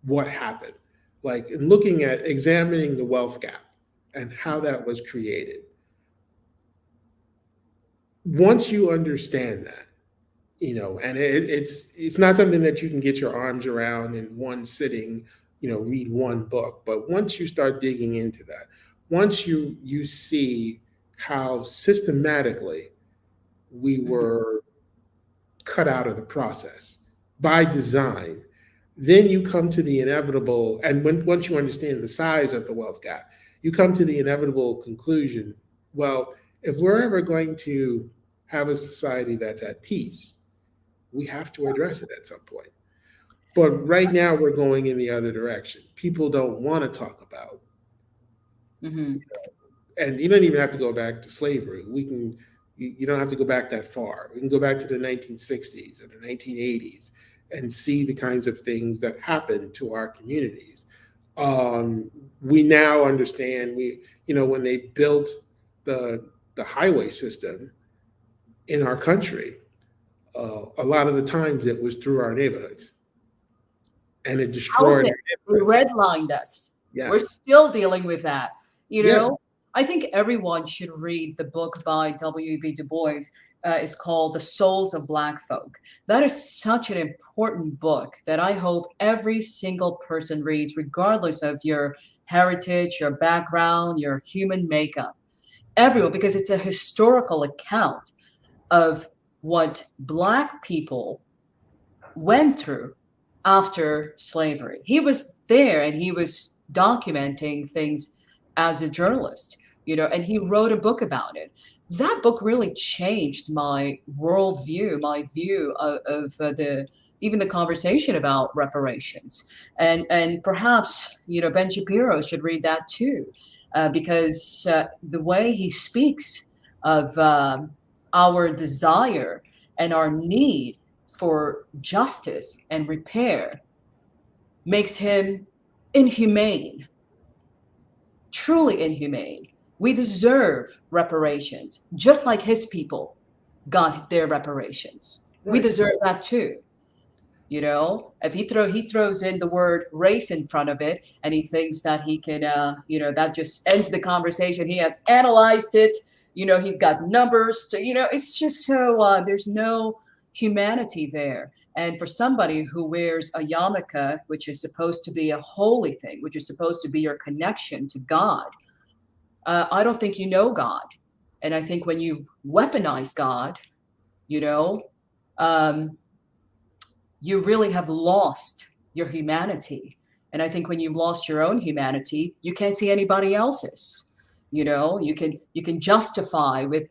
what happened. Like looking at examining the wealth gap and how that was created. Once you understand that, and it's not something that you can get your arms around in one sitting, read one book. But once you start digging into that, once you see how systematically we were cut out of the process by design, then you come to the inevitable, and once you understand the size of the wealth gap, you come to the inevitable conclusion, well, if we're ever going to have a society that's at peace, we have to address it at some point. But right now we're going in the other direction. People don't want to talk about, and you don't even have to go back to slavery. We can, You don't have to go back that far. We can go back to the 1960s or the 1980s and see the kinds of things that happened to our communities. We now understand, when they built the highway system in our country, a lot of the times it was through our neighborhoods, and it destroyed our neighborhoods. Redlined us. Yes. We're still dealing with that. Yes. I think everyone should read the book by W.E.B. Du Bois. It's called The Souls of Black Folk. That is such an important book that I hope every single person reads, regardless of your heritage, your background, your human makeup. Everyone, because it's a historical account of what Black people went through after slavery. He was there and he was documenting things as a journalist, and he wrote a book about it. That book really changed my worldview, my view of even the conversation about reparations. And perhaps, Ben Shapiro should read that too, because the way he speaks of our desire and our need for justice and repair makes him inhumane, truly inhumane. We deserve reparations, just like his people got their reparations. Right. We deserve that too. If he throws in the word race in front of it, and he thinks that he can, that just ends the conversation. He has analyzed it. He's got numbers to, it's just so, there's no humanity there. And for somebody who wears a yarmulke, which is supposed to be a holy thing, which is supposed to be your connection to God, I don't think you know God. And I think when you weaponize God, you really have lost your humanity. And I think when you've lost your own humanity, you can't see anybody else's. You can justify with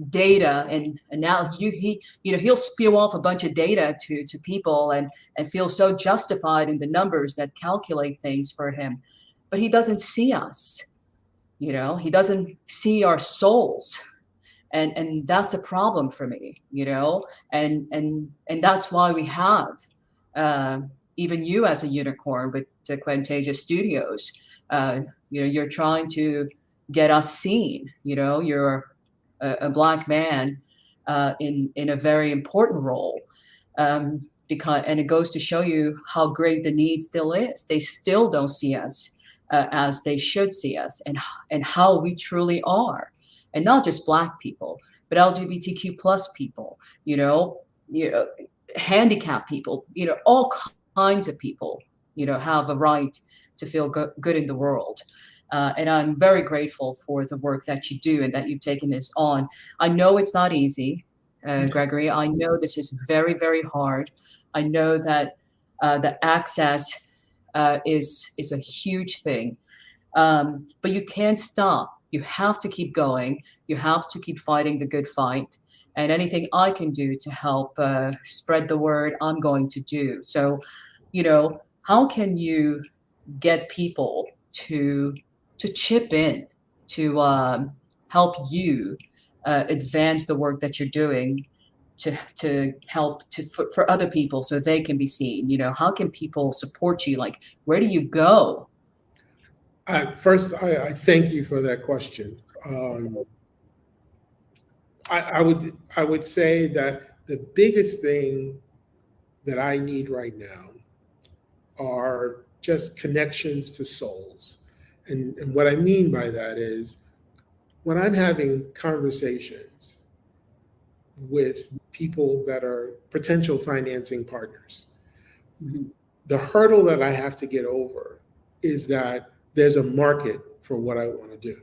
data, and now he'll spew off a bunch of data to people and feel so justified in the numbers that calculate things for him, but he doesn't see us. He doesn't see our souls, and that's a problem for me. And that's why we have even you as a unicorn with Quentasia Studios. You're trying to get us seen. You're a Black man in a very important role, and it goes to show you how great the need still is. They still don't see us as they should see us, and how we truly are, and not just Black people, but LGBTQ plus people. Handicapped people. All kinds of people. Have a right to feel good in the world. And I'm very grateful for the work that you do and that you've taken this on. I know it's not easy, Gregory. I know this is very, very hard. I know that the access is a huge thing, but you can't stop. You have to keep going. You have to keep fighting the good fight. And anything I can do to help spread the word, I'm going to do. So, how can you get people to chip in, to help you advance the work that you're doing, to help for other people so they can be seen? How can people support you? Like, where do you go? First, I thank you for that question. I would say that the biggest thing that I need right now are just connections to souls. And what I mean by that is, when I'm having conversations with people that are potential financing partners, mm-hmm. the hurdle that I have to get over is that there's a market for what I want to do.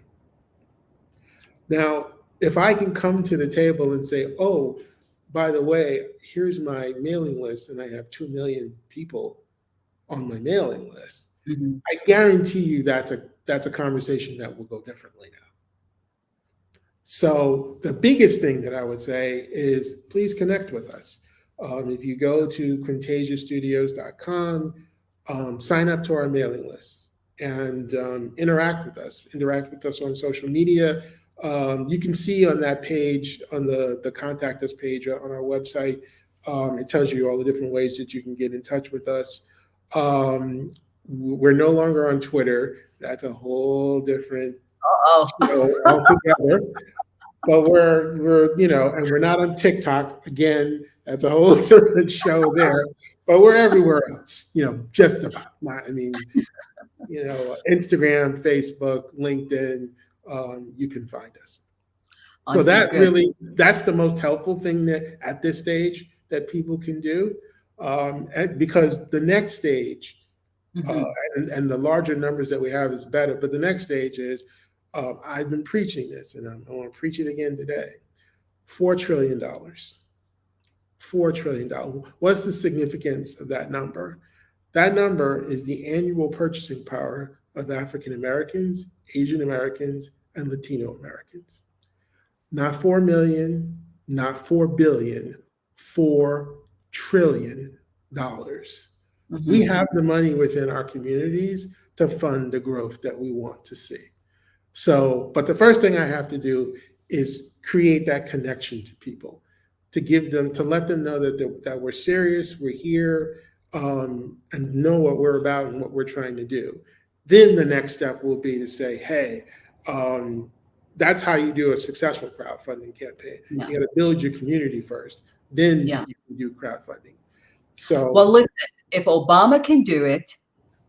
Now, if I can come to the table and say, oh, by the way, here's my mailing list, and I have 2 million people on my mailing list, mm-hmm. I guarantee you that's a conversation that will go differently now. So the biggest thing that I would say is, please connect with us. If you go to quentasiastudios.com, sign up to our mailing list and interact with us on social media. You can see on that page, on the contact us page on our website, it tells you all the different ways that you can get in touch with us. We're no longer on Twitter. That's a whole different Oh, show altogether. But we're and we're not on TikTok again. That's a whole different show there. But we're everywhere else. Just about. I mean, Instagram, Facebook, LinkedIn. You can find us. So that's the most helpful thing that at this stage that people can do, and because the next stage, and the larger numbers that we have is better. But the next stage is, I've been preaching this, and I want to preach it again today. $4 trillion. $4 trillion. What's the significance of that number? That number is the annual purchasing power of African Americans, Asian Americans, and Latino Americans. Not 4 million, not 4 billion, $4 trillion. We have the money within our communities to fund the growth that we want to see. So, but the first thing I have to do is create that connection to people, to let them know that we're serious, we're here, and know what we're about and what we're trying to do. Then the next step will be to say, hey, that's how you do a successful crowdfunding campaign. Yeah. You got to build your community first, then you can do crowdfunding. So, well, listen, if Obama can do it,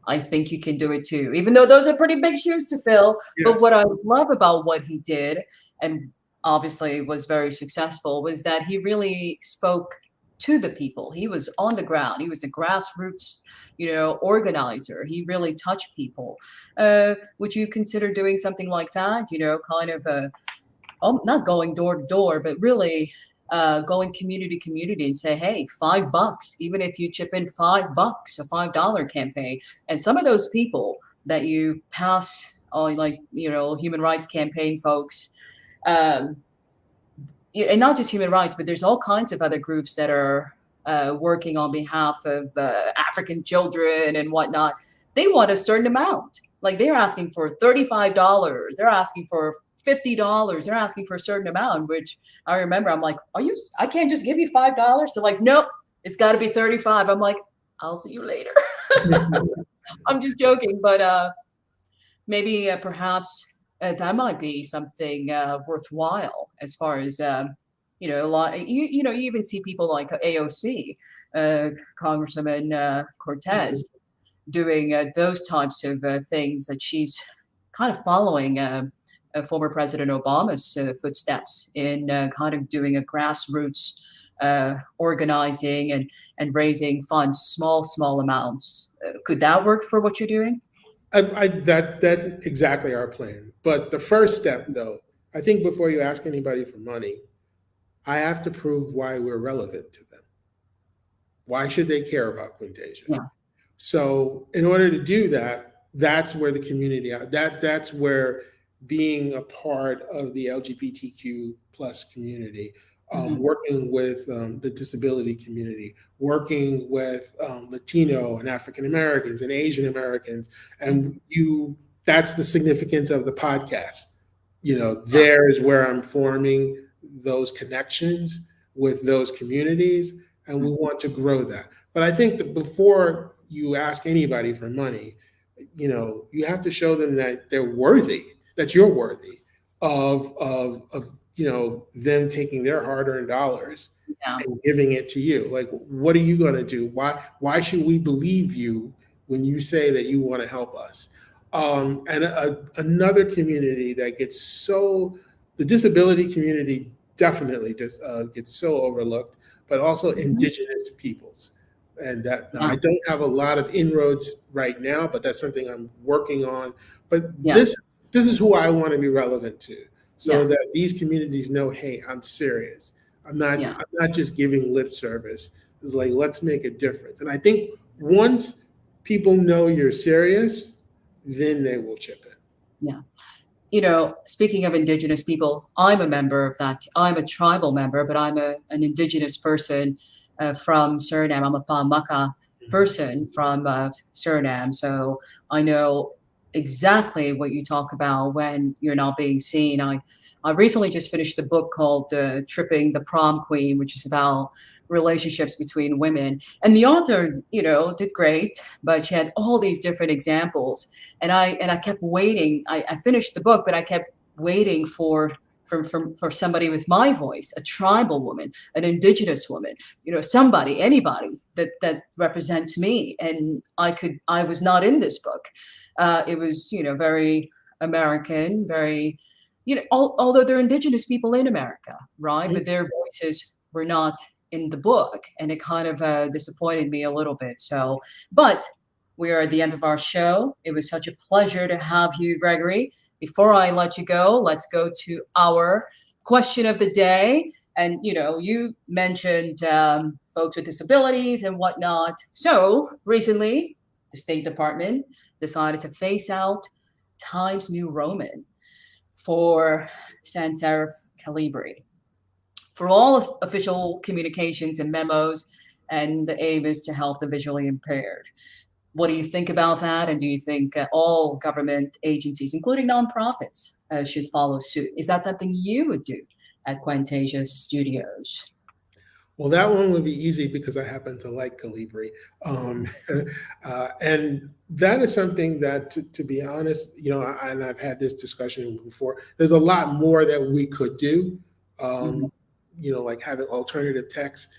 I think you can do it too, even though those are pretty big shoes to fill. yes. But what I love about what he did, and obviously was very successful, was that he really spoke to the people. He was on the ground. He was a grassroots, organizer. He really touched people. Would you consider doing something like that? Kind of not going door to door, but really going community to community and say, hey, $5, even if you chip in $5, a $5 campaign. And some of those people that you pass on, like, human rights campaign folks, and not just human rights, but there's all kinds of other groups that are working on behalf of African children and whatnot. They want a certain amount. Like, they're asking for $35. They're asking for $50. They're asking for a certain amount, which I remember I'm like, I can't just give you $5. They're like, nope, it's got to be 35. I'm like, I'll see you later. I'm just joking, but maybe perhaps that might be something worthwhile as far as a lot. You even see people like AOC, Congresswoman Cortez, doing those types of things, that she's kind of following former President Obama's footsteps in kind of doing a grassroots organizing and raising funds, small amounts. Could that work for what you're doing? That's exactly our plan. But the first step, though, I think before you ask anybody for money, I have to prove why we're relevant to them. Why should they care about Quentasia? Yeah. So in order to do that, that's where the community, that's where being a part of the LGBTQ plus community, working with the disability community, working with Latino and African Americans and Asian Americans, and that's the significance of the podcast. There's where I'm forming those connections with those communities, and we want to grow that. But I think that before you ask anybody for money, you have to show them that they're worthy, that you're worthy of them taking their hard-earned dollars and giving it to you. Like, what are you going to do? Why should we believe you when you say that you want to help us? And another community that the disability community definitely gets so overlooked, but also indigenous peoples. And that I don't have a lot of inroads right now, but that's something I'm working on. But this is who I want to be relevant to, so that these communities know, hey, I'm serious. I'm not just giving lip service. It's like, let's make a difference. And I think once people know you're serious, then they will chip in. Yeah. Speaking of indigenous people, I'm a member of that. I'm a tribal member, but I'm an indigenous person from Suriname. I'm a Pamaka person from Suriname. So I know exactly what you talk about when you're not being seen. I recently just finished the book called Tripping the Prom Queen, which is about relationships between women. And the author, did great, but she had all these different examples. And I kept waiting. I finished the book, but I kept waiting for somebody with my voice, a tribal woman, an indigenous woman, anybody that represents me. And I was not in this book. It was, very American, very, although they're indigenous people in America, right? But their voices were not in the book, and it kind of disappointed me a little bit. So, but we are at the end of our show. It was such a pleasure to have you, Gregory. Before I let you go, let's go to our question of the day. And, you mentioned folks with disabilities and whatnot. So recently, the State Department decided to phase out Times New Roman for sans serif calibri for all official communications and memos, and the aim is to help the visually impaired. What do you think about that? And do you think all government agencies, including nonprofits, should follow suit? Is that something you would do at Quentasia Studios? Well, that one would be easy because I happen to like Calibri. And that is something that, to be honest, and I've had this discussion before, there's a lot more that we could do, like having alternative text.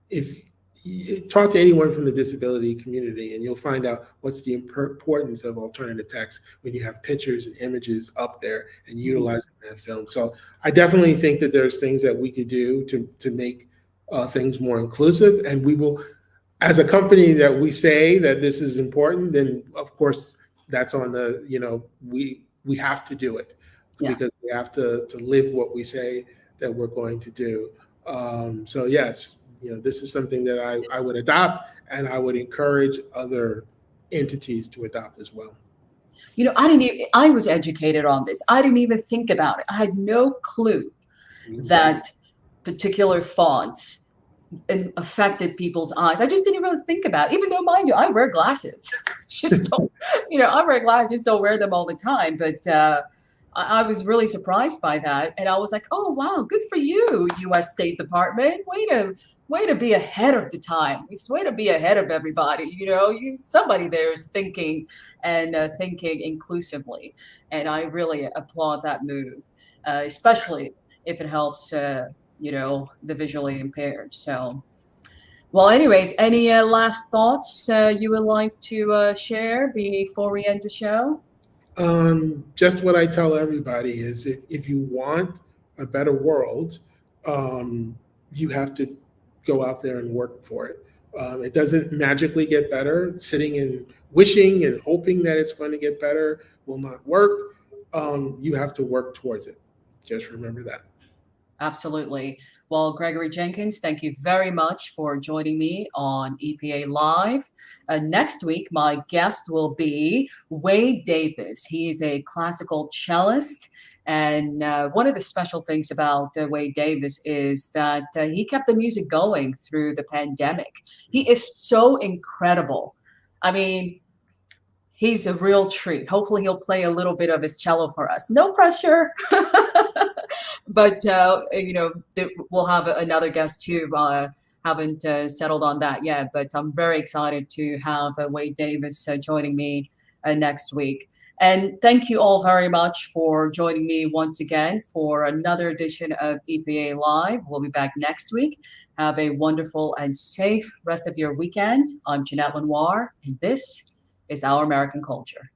If you talk to anyone from the disability community, and you'll find out what's the importance of alternative text when you have pictures and images up there and utilizing that film. So I definitely think that there's things that we could do to make things more inclusive. And we will, as a company that we say that this is important, then of course that's on the, we have to do it because we have to live what we say that we're going to do. So yes, this is something that I would adopt, and I would encourage other entities to adopt as well. I was educated on this. I didn't even think about it. I had no clue that particular fonts affected people's eyes. I just didn't really think about it, even though, mind you, I wear glasses. Just don't, I wear glasses, just don't wear them all the time. But I was really surprised by that. And I was like, oh, wow, good for you, U.S. State Department. Way to be ahead of the time. Way to be ahead of everybody. Somebody there is thinking and thinking inclusively. And I really applaud that move, especially if it helps, the visually impaired. So, well, anyways, any last thoughts you would like to share before we end the show? Just what I tell everybody is if you want a better world, you have to go out there and work for it. It doesn't magically get better. Sitting and wishing and hoping that it's going to get better will not work. You have to work towards it. Just remember that. Absolutely. Well, Gregory Jenkins, thank you very much for joining me on EPA Live. Next week, my guest will be Wade Davis. He is a classical cellist. And one of the special things about Wade Davis is that he kept the music going through the pandemic. He is so incredible. I mean, he's a real treat. Hopefully he'll play a little bit of his cello for us. No pressure. But, we'll have another guest too. Haven't settled on that yet, but I'm very excited to have Wade Davis joining me next week. And thank you all very much for joining me once again for another edition of EPA Live. We'll be back next week. Have a wonderful and safe rest of your weekend. I'm Jeanette Lenoir, and this is Our American Culture.